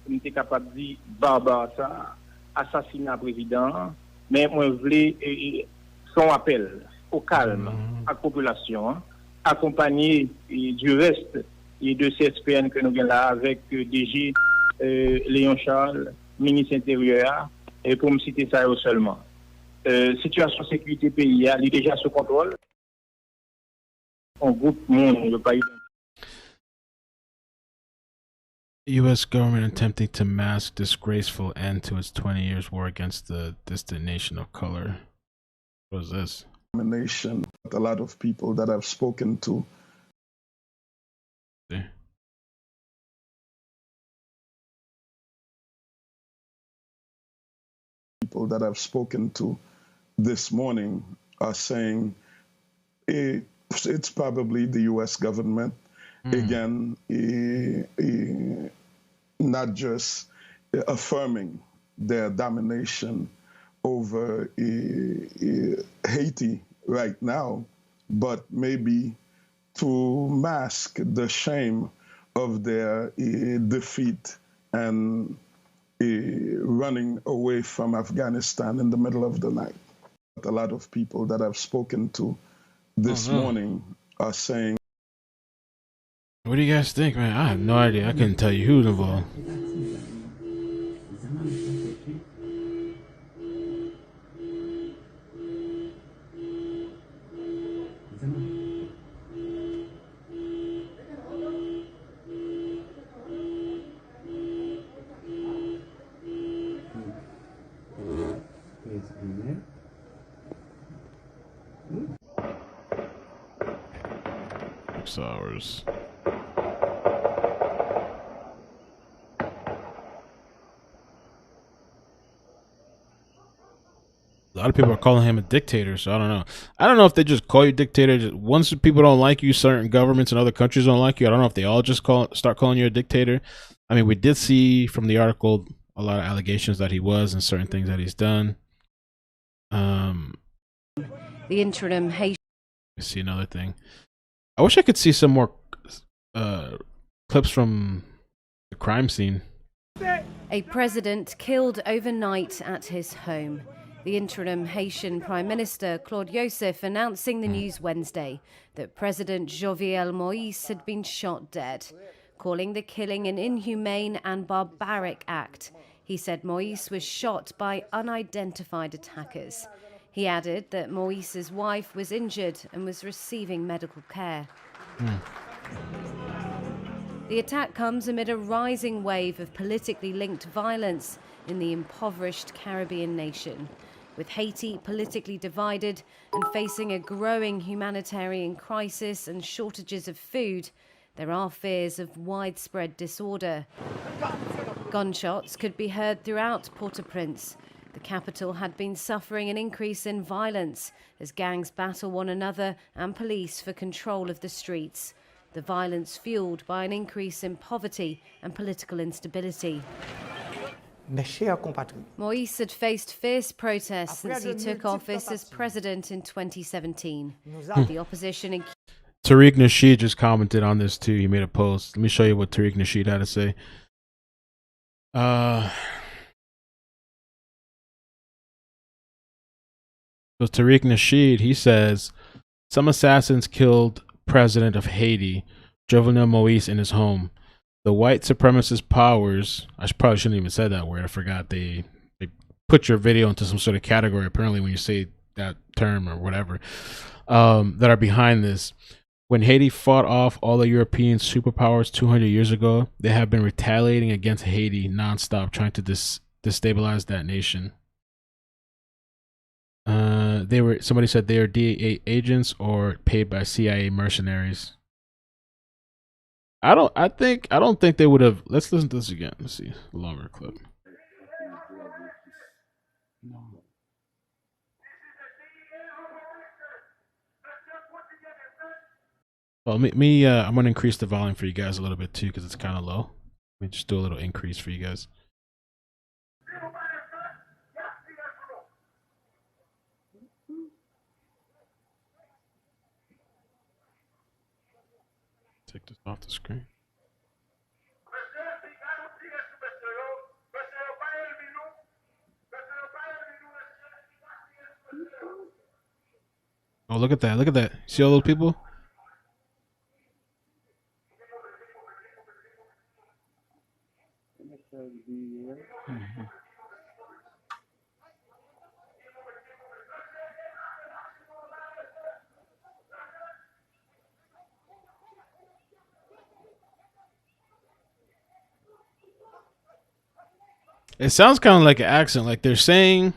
nous sommes capables de dire barbare ça. Assassinat président, mais moi je voulais son appel au calme à la population, accompagné du reste et de CSPN que nous avons là avec DG Léon Charles, ministre intérieur, et pour me citer ça seulement. Situation sécurité pays, elle est déjà sous contrôle. On groupe monde, le pays. U.S. government attempting to mask disgraceful end to its 20 years war against the distant nation of color. What is this? Nation. A lot of people that I've spoken to. See? People that I've spoken to this morning are saying it's probably the U.S. government. Again, not just affirming their domination over Haiti right now, but maybe to mask the shame of their defeat and running away from Afghanistan in the middle of the night. A lot of people that I've spoken to this morning are saying, what do you guys think, man? I have no idea. I couldn't tell you who's involved. 6 hours. A lot of people are calling him a dictator, so I don't know. I don't know if they just call you dictator. Once people don't like you, certain governments and other countries don't like you. I don't know if they all just start calling you a dictator. I mean, we did see from the article a lot of allegations that he was and certain things that he's done. The interim Haitian. Let's see another thing. I wish I could see some more clips from the crime scene. A president killed overnight at his home. The interim Haitian Prime Minister Claude Joseph announcing the news Wednesday that President Jovenel Moise had been shot dead, calling the killing an inhumane and barbaric act. He said Moise was shot by unidentified attackers. He added that Moise's wife was injured and was receiving medical care. The attack comes amid a rising wave of politically linked violence in the impoverished Caribbean nation. With Haiti politically divided and facing a growing humanitarian crisis and shortages of food, there are fears of widespread disorder. Gunshots could be heard throughout Port-au-Prince. The capital had been suffering an increase in violence as gangs battle one another and police for control of the streets. The violence fueled by an increase in poverty and political instability. Moise had faced fierce protests since he took office as president in 2017. The opposition... Tariq Nasheed just commented on this too. He made a post. Let me show you what Tariq Nasheed had to say. So Tariq Nasheed, he says, some assassins killed president of Haiti, Jovenel Moise, in his home. The white supremacist powers, I probably shouldn't even say that word. I forgot. They put your video into some sort of category, apparently, when you say that term or whatever, that are behind this. When Haiti fought off all the European superpowers 200 years ago, they have been retaliating against Haiti nonstop, trying to destabilize that nation. Somebody said they are DEA agents or paid by CIA mercenaries. I don't think they would have. Let's listen to this again. Let's see a longer clip. Well, I'm gonna increase the volume for you guys a little bit too because it's kind of low. Let me just do a little increase for you guys. Take this off the screen. Oh, look at that. Look at that. See all those people? It sounds kind of like an accent. Like they're saying,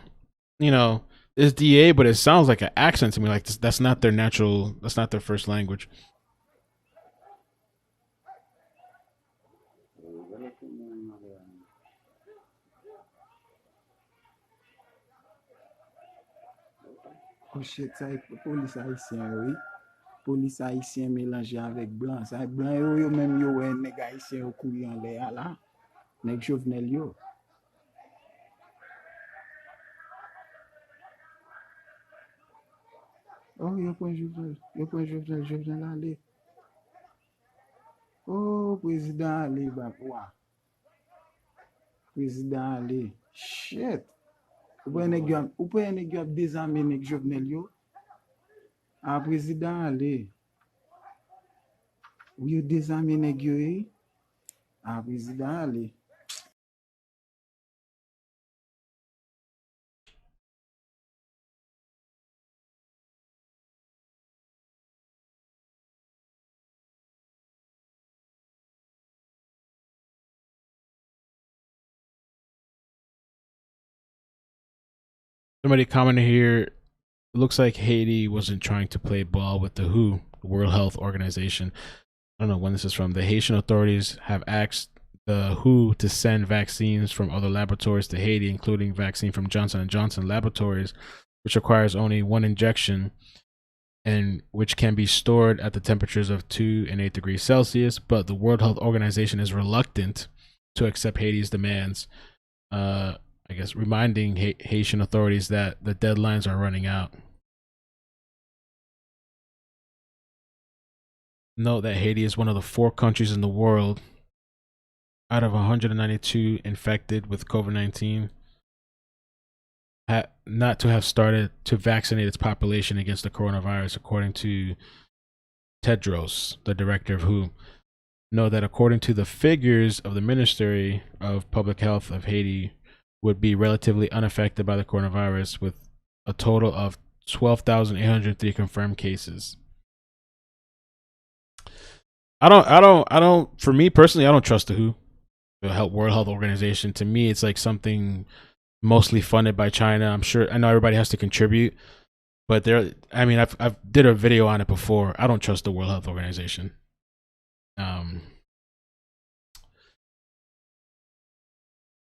you know, it's DA, but it sounds like an accent to me. Like that's not their natural, that's not their first language. Police haïtien, oui. Police haïtien mélangé avec blanc. Ça blanc yo même yo ouais nèg haïtien au courir en l'air là. Nèg Jovenel yo. Oh, yo point Jovenel aller. Oh, président aller bah quoi. Président aller. Shit. Ou pas nèg yo désarmer nèg Jovenel yo. Ah, président aller. Ou yo désarmer nèg yo. Ah, président aller. Somebody commented here, it looks like Haiti wasn't trying to play ball with the WHO, the World Health Organization. I don't know when this is from. The Haitian authorities have asked the WHO to send vaccines from other laboratories to Haiti, including vaccine from Johnson & Johnson Laboratories, which requires only one injection and which can be stored at the temperatures of 2 and 8 degrees Celsius. But the World Health Organization is reluctant to accept Haiti's demands, I guess reminding Haitian authorities that the deadlines are running out. Note that Haiti is one of the 4 countries in the world out of 192 infected with COVID-19 not to have started to vaccinate its population against the coronavirus, according to Tedros, the director of WHO. Know that according to the figures of the Ministry of Public Health of Haiti, would be relatively unaffected by the coronavirus, with a total of 12,803 confirmed cases. For me personally, I don't trust the WHO, the World Health Organization. To me, it's like something mostly funded by China. I know everybody has to contribute, but I've did a video on it before. I don't trust the World Health Organization.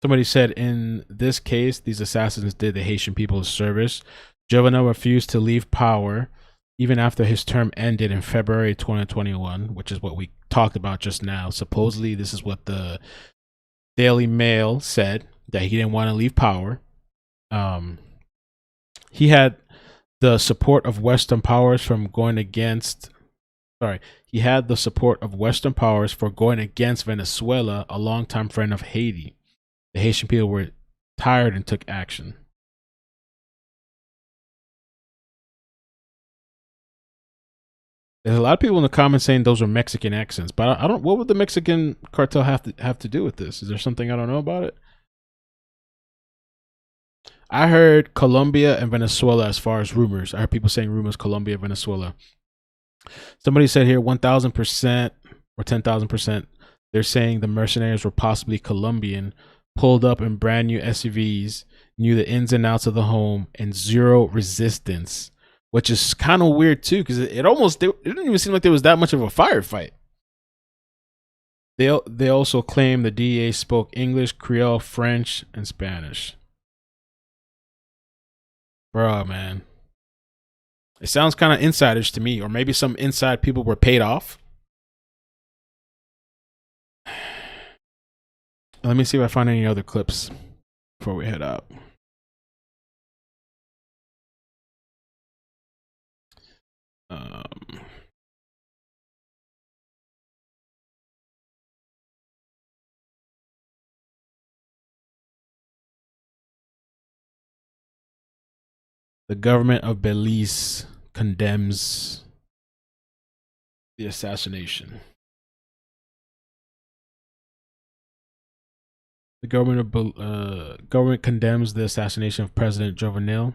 Somebody said, in this case, these assassins did the Haitian people a service. Jovenel refused to leave power even after his term ended in February 2021, which is what we talked about just now. Supposedly, this is what the Daily Mail said, that he didn't want to leave power. He had the support of Western powers from going against. He had the support of Western powers for going against Venezuela, a longtime friend of Haiti. The Haitian people were tired and took action. There's a lot of people in the comments saying those are Mexican accents, but I don't. What would the Mexican cartel have to do with this? Is there something I don't know about it? I heard Colombia and Venezuela as far as rumors. I heard people saying rumors, Colombia, Venezuela. Somebody said here 1,000% or 10,000%. They're saying the mercenaries were possibly Colombian, pulled up in brand new SUVs, knew the ins and outs of the home, and zero resistance, which is kind of weird too, because it didn't even seem like there was that much of a firefight. They also claim the DEA spoke English, Creole, French, and Spanish. Bro, man. It sounds kind of insiderish to me, or maybe some inside people were paid off. Let me see if I find any other clips before we head out. The government of Belize condemns the assassination. The government condemns the assassination of President Jovenel.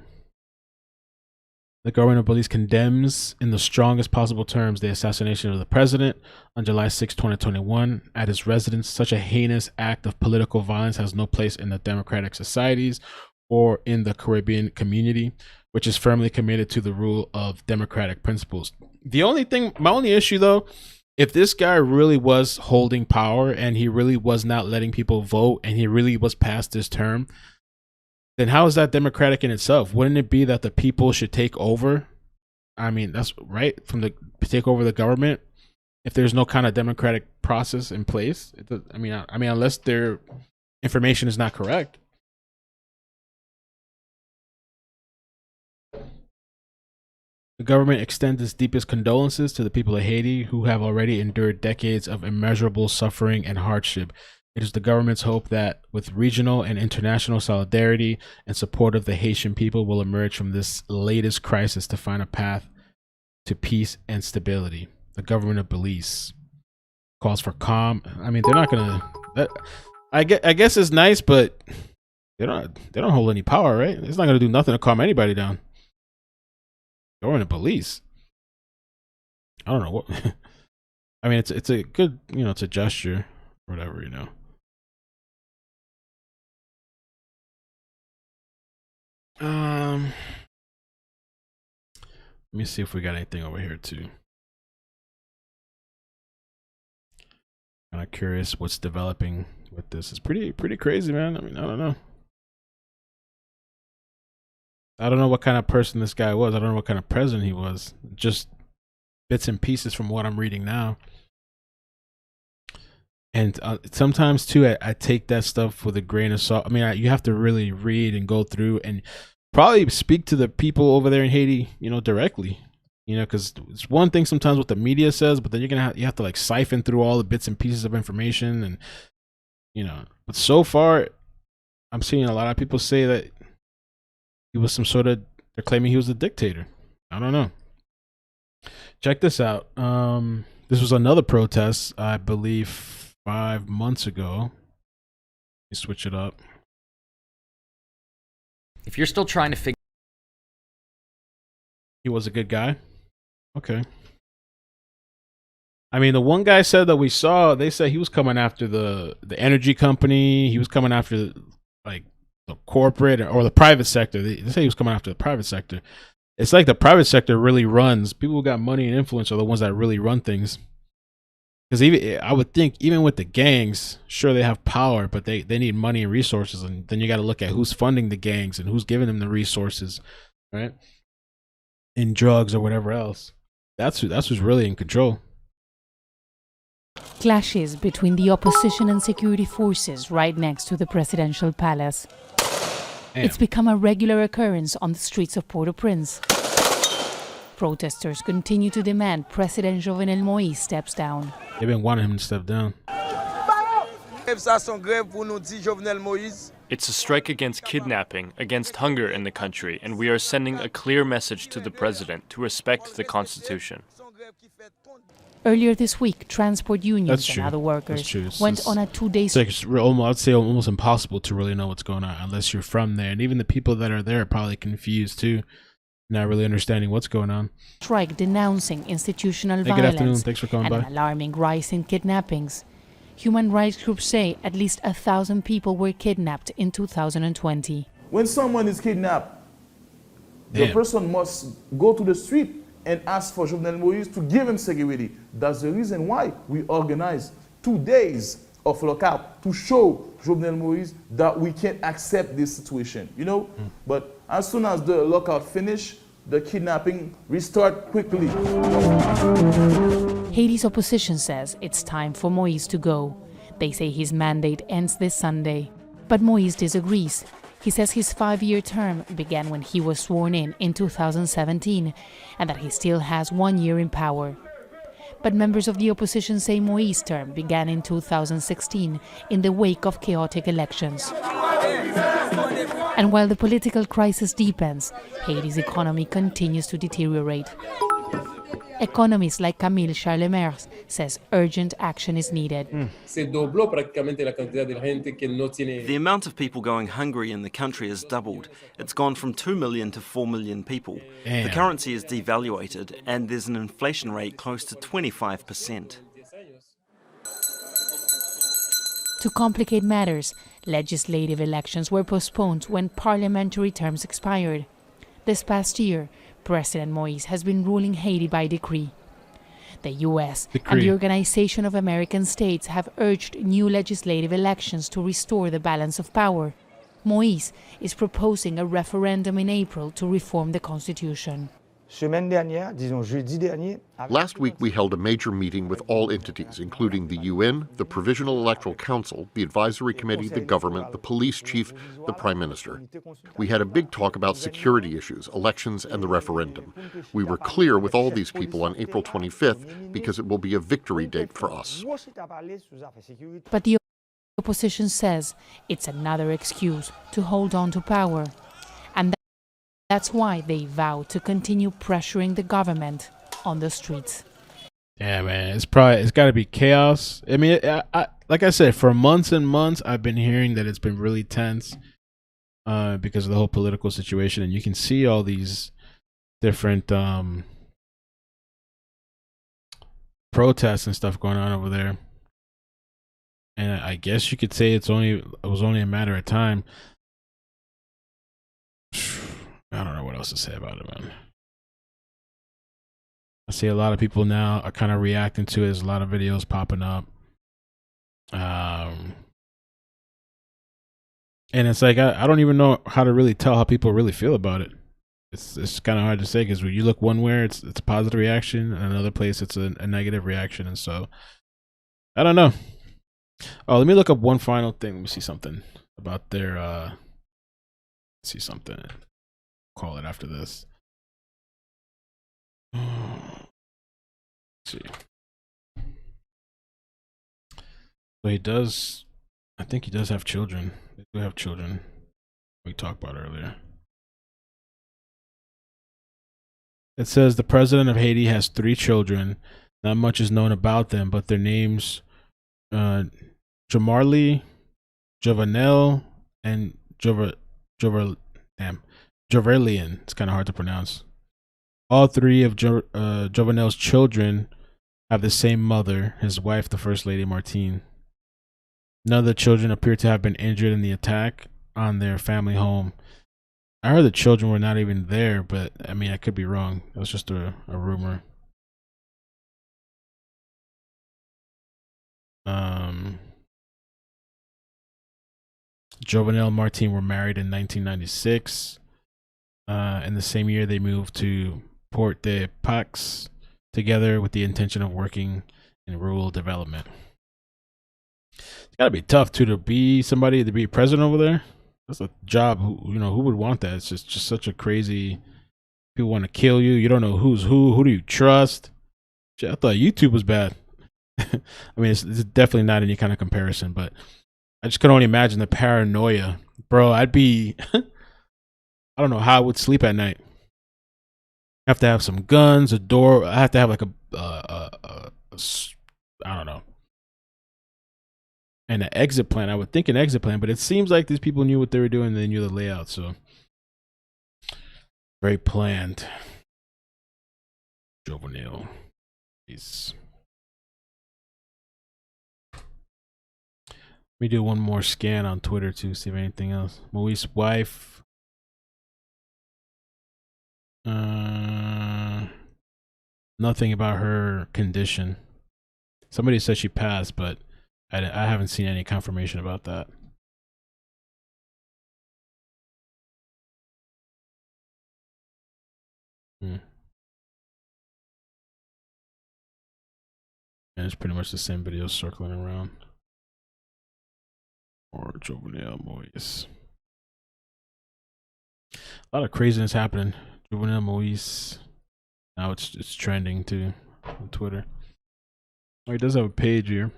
The government of Belize condemns in the strongest possible terms the assassination of the president on July 6, 2021 at his residence. Such a heinous act of political violence has no place in the democratic societies or in the Caribbean community, which is firmly committed to the rule of democratic principles. My only issue though, if this guy really was holding power and he really was not letting people vote and he really was past his term, then how is that democratic in itself? Wouldn't it be that the people should take over? I mean, that's right, take over the government if there's no kind of democratic process in place. I mean, unless their information is not correct. The government extends its deepest condolences to the people of Haiti who have already endured decades of immeasurable suffering and hardship. It is the government's hope that with regional and international solidarity and support of the Haitian people will emerge from this latest crisis to find a path to peace and stability. The government of Belize calls for calm. I mean, they're not gonna. I guess it's nice, but they don't hold any power, right? It's not gonna do nothing to calm anybody down. Going to police. I don't know what. I mean, it's a good, it's a gesture, or whatever, Let me see if we got anything over here too. Kind of curious what's developing with this. It's pretty crazy, man. I mean, I don't know. I don't know what kind of person this guy was. I don't know what kind of president he was. Just bits and pieces from what I'm reading now. And sometimes too, I take that stuff with a grain of salt. I mean, you have to really read and go through and probably speak to the people over there in Haiti, you know, directly. You know, because it's one thing sometimes what the media says, but then you have to like siphon through all the bits and pieces of information, and you know. But so far, I'm seeing a lot of people say that he was some sort of. They're claiming he was a dictator. I don't know. Check this out. This was another protest, I believe, 5 months ago. Let me switch it up. If you're still trying to figure, he was a good guy. Okay. I mean, the one guy said that we saw, they said he was coming after the energy company. He was coming after like the corporate or the private sector. They say he was coming after the private sector. It's like the private sector really runs. People who got money and influence are the ones that really run things. Because even I would think even with the gangs, sure they have power, but they need money and resources, and then you got to look at who's funding the gangs and who's giving them the resources, right? In drugs or whatever else. That's who's really in control. Clashes between the opposition and security forces right next to the presidential palace. Damn. It's become a regular occurrence on the streets of Port-au-Prince. Protesters continue to demand President Jovenel Moïse steps down. They've been wanting him to step down. It's a strike against kidnapping, against hunger in the country, and we are sending a clear message to the president to respect the Constitution. Earlier this week, transport unions and other workers went on a 2-day strike. I'd say almost impossible to really know what's going on unless you're from there. And even the people that are there are probably confused too, not really understanding what's going on. Strike denouncing institutional Good afternoon. violence Thanks for coming and by. an alarming rise in kidnappings. Human rights groups say at least 1,000 people were kidnapped in 2020. When someone is kidnapped, the person must go to the street and ask for Jovenel Moïse to give him security. That's the reason why we organize 2 days of lockout to show Jovenel Moïse that we can't accept this situation, you know? But as soon as the lockout finish, the kidnapping restart quickly. Haiti's opposition says it's time for Moïse to go. They say his mandate ends this Sunday. But Moïse disagrees. He says his 5-year term began when he was sworn in 2017, and that he still has 1 year in power. But members of the opposition say Moïse's term began in 2016 in the wake of chaotic elections. And while the political crisis deepens, Haiti's economy continues to deteriorate. Economists like Camille Charlemagne says urgent action is needed. The amount of people going hungry in the country has doubled. It's gone from 2 million to 4 million people. Damn. The currency is devaluated and there's an inflation rate close to 25%. To complicate matters, legislative elections were postponed when parliamentary terms expired. This past year, President Moïse has been ruling Haiti by decree. The U.S. and the Organization of American States have urged new legislative elections to restore the balance of power. Moïse is proposing a referendum in April to reform the constitution. Last week, we held a major meeting with all entities, including the UN, the Provisional Electoral Council, the Advisory Committee, the government, the police chief, the Prime Minister. We had a big talk about security issues, elections, and the referendum. We were clear with all these people on April 25th because it will be a victory date for us. But the opposition says it's another excuse to hold on to power. And that's why they vow to continue pressuring the government on the streets. Yeah, man, it's got to be chaos. I mean, I like I said, for months and months, I've been hearing that it's been really tense because of the whole political situation, and you can see all these different protests and stuff going on over there. And I guess you could say it was only a matter of time. I don't know what else to say about it, man. I see a lot of people now are kind of reacting to it. There's a lot of videos popping up. And it's like, I don't even know how to really tell how people really feel about it. It's kind of hard to say, because when you look one way, it's a positive reaction, and another place it's a negative reaction. And so I don't know. Oh, let me look up one final thing. Let me see something about their see something. Call it after this. Let's see. So he does, I think he does have children. They do have children. We talked about earlier. It says the president of Haiti has 3 children. Not much is known about them, but their names, Jovenel, and Jovelian. It's kind of hard to pronounce. All 3 of Jovenel's children have the same mother, his wife, the First Lady Martine. None of the children appear to have been injured in the attack on their family home. I heard the children were not even there, but I mean, I could be wrong. It was just a rumor. Jovenel and Martine were married in 1996. In the same year, they moved to Port de Pax together with the intention of working in rural development. It's gotta be tough too to be somebody, to be president over there. That's a job. Who would want that? It's just such a crazy. People want to kill you. You don't know who's who. Who do you trust? Shit, I thought YouTube was bad. I mean, it's definitely not any kind of comparison, but I just can only imagine the paranoia, bro. I'd be. I don't know how I would sleep at night. I have to have some guns, a door. I have to have like I don't know. And an exit plan. I would think an exit plan, but it seems like these people knew what they were doing and they knew the layout. So very planned. Jovenel. Let me do one more scan on Twitter to see if anything else. Moise's wife. Nothing about her condition. Somebody said she passed, but I haven't seen any confirmation about that. And it's pretty much the same video circling around. Or Jovenel Moise. A lot of craziness happening. Jovenel Moise. Now it's trending too on Twitter. Oh, he does have a page here.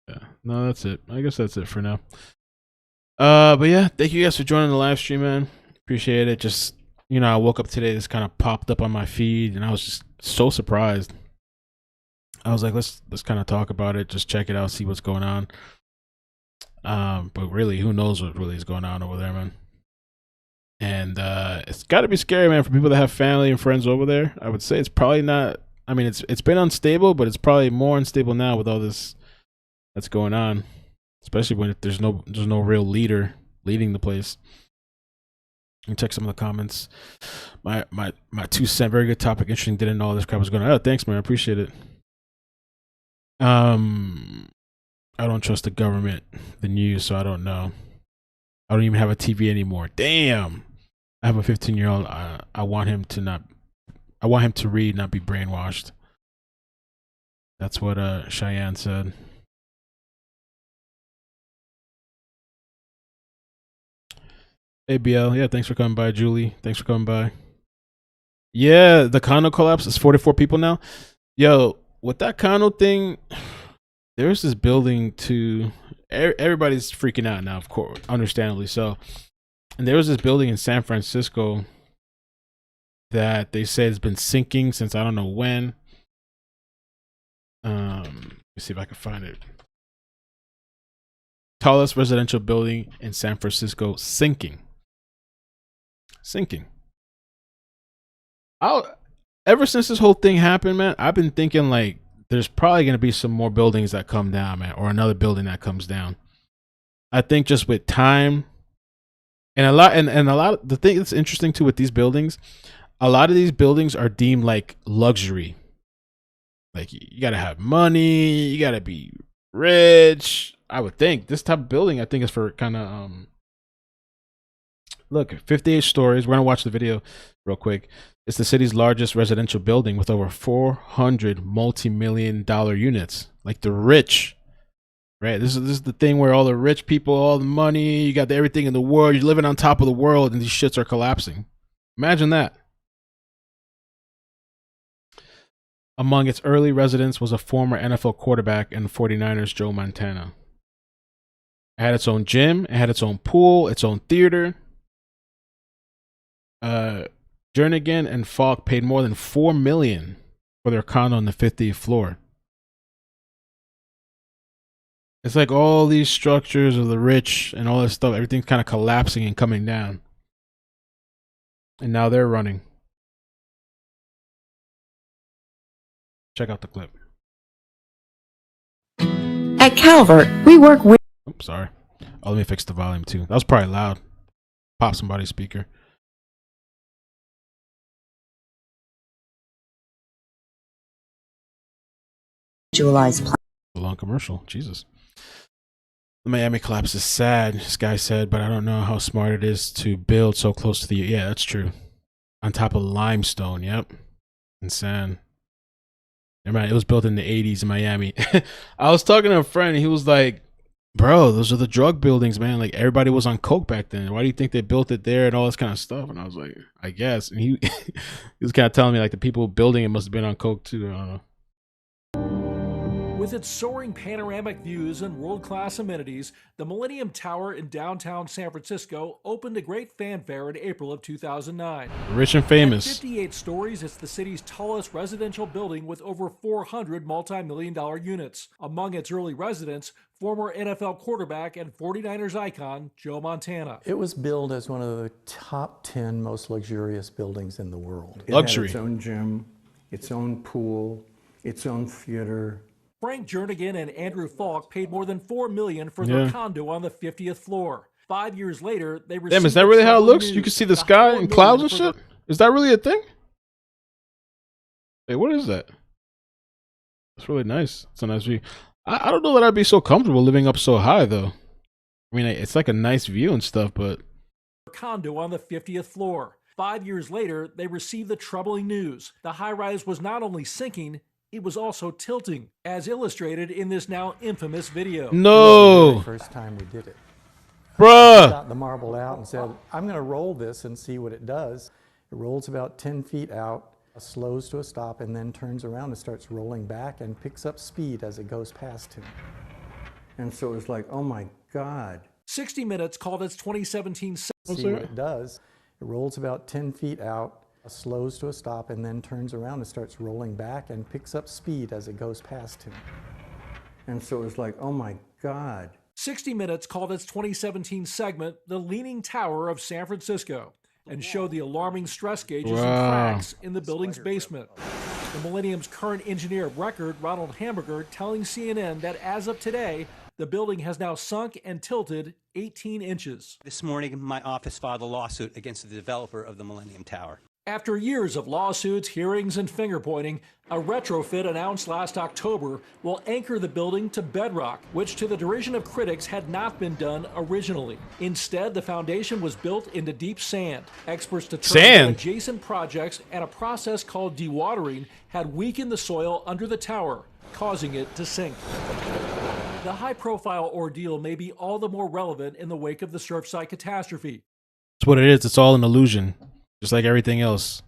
Yeah, no, that's it. I guess that's it for now. But yeah, thank you guys for joining the live stream, man. Appreciate it. Just, I woke up today, this kind of popped up on my feed, and I was just so surprised. I was like, let's kind of talk about it, just check it out, see what's going on. But really, who knows what really is going on over there, man. And it's got to be scary, man, for people that have family and friends over there. I would say it's probably not. I mean, it's been unstable, but it's probably more unstable now with all this that's going on, especially when there's no real leader leading the place. You can check some of the comments. My 2 cents, very good topic, interesting. Didn't know all this crap was going on. Oh, thanks, man, I appreciate it. I don't trust the government, the news, so I don't know. I don't even have a TV anymore. Damn. I have a 15-year-old. I want him to read, not be brainwashed. That's what Cheyenne said. Hey BL, yeah, thanks for coming by. Julie, thanks for coming by. Yeah, the condo collapse is 44 people now. Yo, with that condo thing, there's this building to everybody's freaking out now, of course, understandably so. And there was this building in San Francisco that they say has been sinking since I don't know when. Let me see if I can find it. Tallest residential building in San Francisco sinking. Ever since this whole thing happened, man, I've been thinking like there's probably gonna be some more buildings that come down, man, or another building that comes down. I think just with time and a lot of the thing that's interesting too with these buildings, a lot of these buildings are deemed like luxury. Like you gotta have money, you gotta be rich. I would think this type of building, I think, is for kind of look, 58 stories. We're gonna watch the video real quick. It's the city's largest residential building with over 400 multi-million-dollar units. Like the rich, right? This is the thing where all the rich people, all the money, you got everything in the world, you're living on top of the world, and these shits are collapsing. Imagine that. Among its early residents was a former NFL quarterback and 49ers Joe Montana. It had its own gym, it had its own pool, its own theater. Jernigan and Falk paid more than $4 million for their condo on the 50th floor. It's like all these structures of the rich and all this stuff, everything's kind of collapsing and coming down. And now they're running. Check out the clip. At Calvert, we work with... Oops, sorry. Oh, let me fix the volume too. That was probably loud. Pop somebody's speaker. A long commercial. Jesus. The Miami collapse is sad, this guy said, but I don't know how smart it is to build so close to the... Yeah, that's true. On top of limestone. Yep. Insane. Never mind, it was built in the 80s in Miami. I was talking to a friend, and he was like, bro, those are the drug buildings, man. Like, everybody was on coke back then. Why do you think they built it there and all this kind of stuff? And I was like, I guess. And he, he was kind of telling me, like, the people building it must have been on coke, too. I don't know. With its soaring panoramic views and world-class amenities, the Millennium Tower in downtown San Francisco opened to great fanfare in April of 2009. Rich and famous. At 58 stories, it's the city's tallest residential building with over 400 multi-million-dollar units. Among its early residents, former NFL quarterback and 49ers icon Joe Montana. It was billed as one of the top 10 most luxurious buildings in the world. Luxury. It had its own gym, its own pool, its own theater. Frank Jernigan and Andrew Falk paid more than $4 million for their condo on the 50th floor. 5 years later, they received... Damn, is that really how it looks? You can see the sky and clouds and shit? Is that really a thing? Hey, what is that? It's really nice. It's a nice view. I don't know that I'd be so comfortable living up so high, though. I mean, it's like a nice view and stuff, but... Condo on the 50th floor. 5 years later, they received the troubling news. The high-rise was not only sinking, it was also tilting, as illustrated in this now infamous video. No! The very first time we did it. Bruh! We got the marble out and said, I'm going to roll this and see what it does. It rolls about 10 feet out, slows to a stop, and then turns around and starts rolling back and picks up speed as it goes past him. And so it was like, oh my God. 60 Minutes called its 2017... See what it does. It rolls about 10 feet out, slows to a stop, and then turns around and starts rolling back and picks up speed as it goes past him. And so it was like, oh my God. 60 Minutes called its 2017 segment The Leaning Tower of San Francisco and showed the alarming stress gauges and cracks in the building's basement. The Millennium's current engineer of record, Ronald Hamburger, telling CNN that as of today, the building has now sunk and tilted 18 inches. This morning, my office filed a lawsuit against the developer of the Millennium Tower. After years of lawsuits, hearings, and finger-pointing, a retrofit announced last October will anchor the building to bedrock, which to the derision of critics had not been done originally. Instead, the foundation was built into deep sand. Experts determined that adjacent projects and a process called dewatering had weakened the soil under the tower, causing it to sink. The high-profile ordeal may be all the more relevant in the wake of the Surfside catastrophe. That's what it is. It's all an illusion. Just like everything else,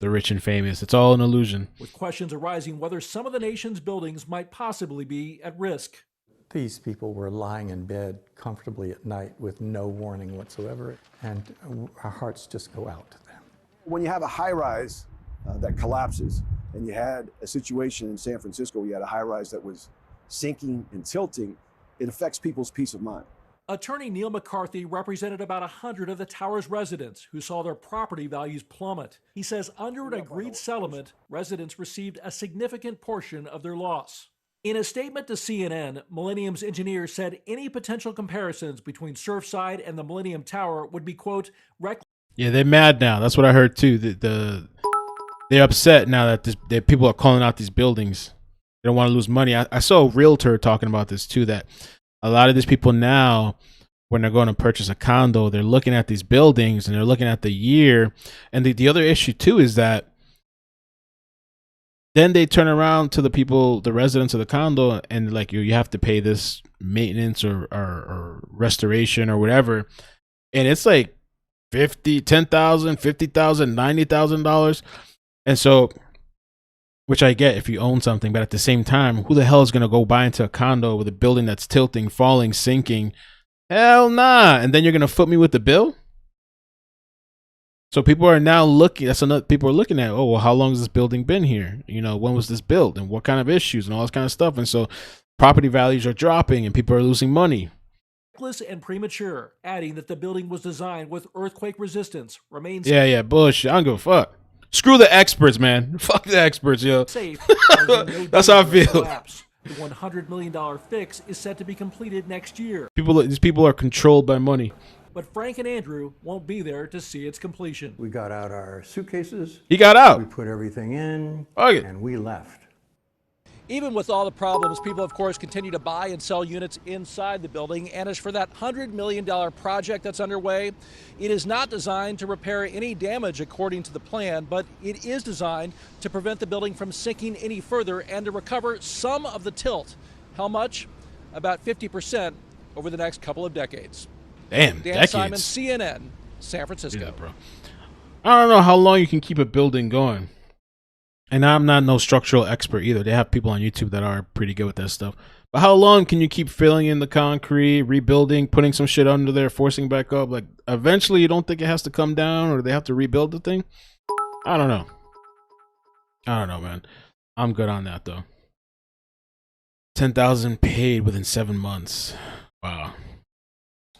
the rich and famous. It's all an illusion. With questions arising whether some of the nation's buildings might possibly be at risk. These people were lying in bed comfortably at night with no warning whatsoever, and our hearts just go out to them. When you have a high-rise that collapses, and you had a situation in San Francisco where you had a high-rise that was sinking and tilting, it affects people's peace of mind. Attorney Neil McCarthy represented about 100 of the tower's residents who saw their property values plummet. He says under an agreed settlement, residents received a significant portion of their loss. In a statement to CNN, Millennium's engineers said any potential comparisons between Surfside and the Millennium Tower would be, quote, reckless. Yeah, they're mad now. That's what I heard too. They're upset now that people are calling out these buildings. They don't want to lose money. I saw a realtor talking about this too, that a lot of these people now, when they're going to purchase a condo, they're looking at these buildings and they're looking at the year. And the other issue too is that then they turn around to the people, the residents of the condo, and like you have to pay this maintenance or restoration or whatever. And it's like $10,000, $50,000, $90,000. And so, which I get if you own something, but at the same time, who the hell is going to go buy into a condo with a building that's tilting, falling, sinking? Hell nah. And then you're going to foot me with the bill? So people are now looking, that's another, people are looking at, oh, well, how long has this building been here? You know, when was this built and what kind of issues and all this kind of stuff. And so property values are dropping and people are losing money. Reckless and premature, adding that the building was designed with earthquake resistance, remains bullshit. I don't give a fuck. Screw the experts, man. Fuck the experts, yo. safe. That's how I feel. Collapse. The $100 million fix is set to be completed next year. These people are controlled by money. But Frank and Andrew won't be there to see its completion. We got out our suitcases. He got out. We put everything in, okay, and we left. Even with all the problems, people, of course, continue to buy and sell units inside the building. And as for that $100 million project that's underway, it is not designed to repair any damage according to the plan, but it is designed to prevent the building from sinking any further and to recover some of the tilt. How much? About 50% over the next couple of decades. Damn, Dan decades. Simon, CNN, San Francisco. Yeah, bro. I don't know how long you can keep a building going. And I'm not no structural expert either. They have people on YouTube that are pretty good with that stuff. But how long can you keep filling in the concrete, rebuilding, putting some shit under there, forcing back up? Like, eventually you don't think it has to come down or they have to rebuild the thing? I don't know. I don't know, man. I'm good on that, though. 10,000 paid within 7 months. Wow.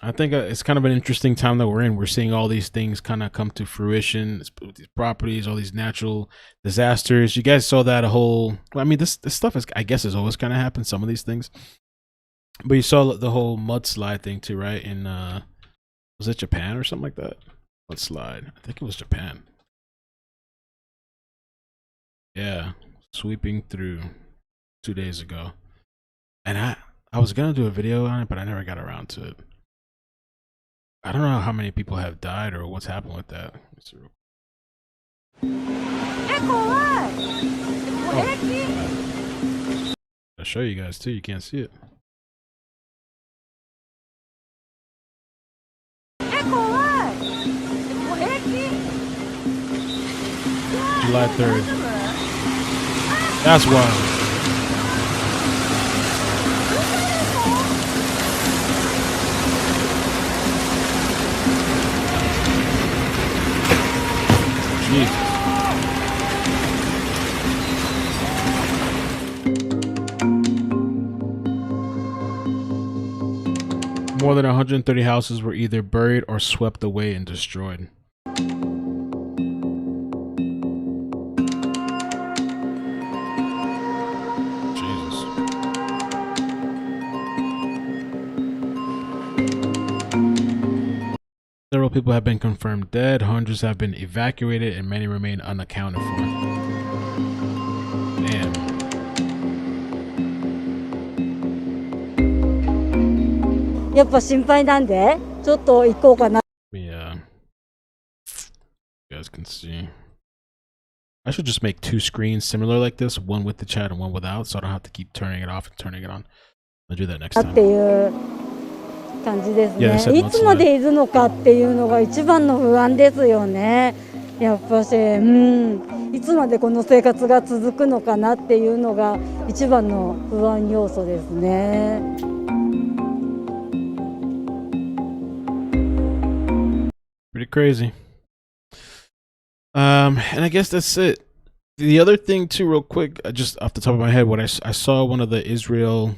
I think it's kind of an interesting time that we're in. We're seeing all these things kind of come to fruition. These properties, all these natural disasters. You guys saw that whole. I mean, this stuff is, I guess, has always kind of happened. Some of these things, but you saw the whole mudslide thing too, right? In was it Japan or something like that? Mudslide. I think it was Japan. Yeah, sweeping through 2 days ago, and I was gonna do a video on it, but I never got around to it. I don't know how many people have died or what's happened with that. I'll show you guys too. You can't see it. July 3rd. That's wild. More than 130 houses were either buried or swept away and destroyed. Jesus. Several people have been confirmed dead, hundreds have been evacuated, and many remain unaccounted for. Damn. Yeah. You guys can see. I should just make 2 screens similar like this, one with the chat and one without, so I don't have to keep turning it off and turning it on. I'll do that next time. 感じですね。いつまでいるのかっていうのが一番の不安ですよね。やっぱし、いつまでこの生活が続くのかなっていうのが一番の不安要素ですね。Pretty crazy. And I guess that's it. The other thing too, real quick, just off the top of my head, what I saw one of the Israel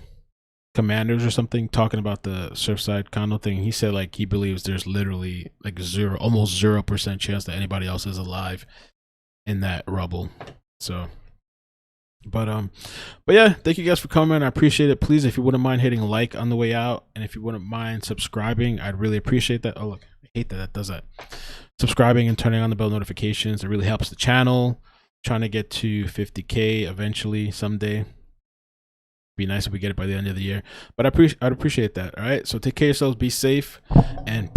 commanders or something talking about the Surfside condo thing. He said like he believes there's literally like almost 0% chance that anybody else is alive in that rubble. So but yeah, thank you guys for coming. I appreciate it. Please, if you wouldn't mind hitting like on the way out, and if you wouldn't mind subscribing, I'd really appreciate that. Oh look, I hate that does that. Subscribing and turning on the bell notifications, it really helps the channel. Trying to get to 50K eventually someday. Be nice if we get it by the end of the year, but I'd appreciate that. All right, so take care of yourselves, be safe, and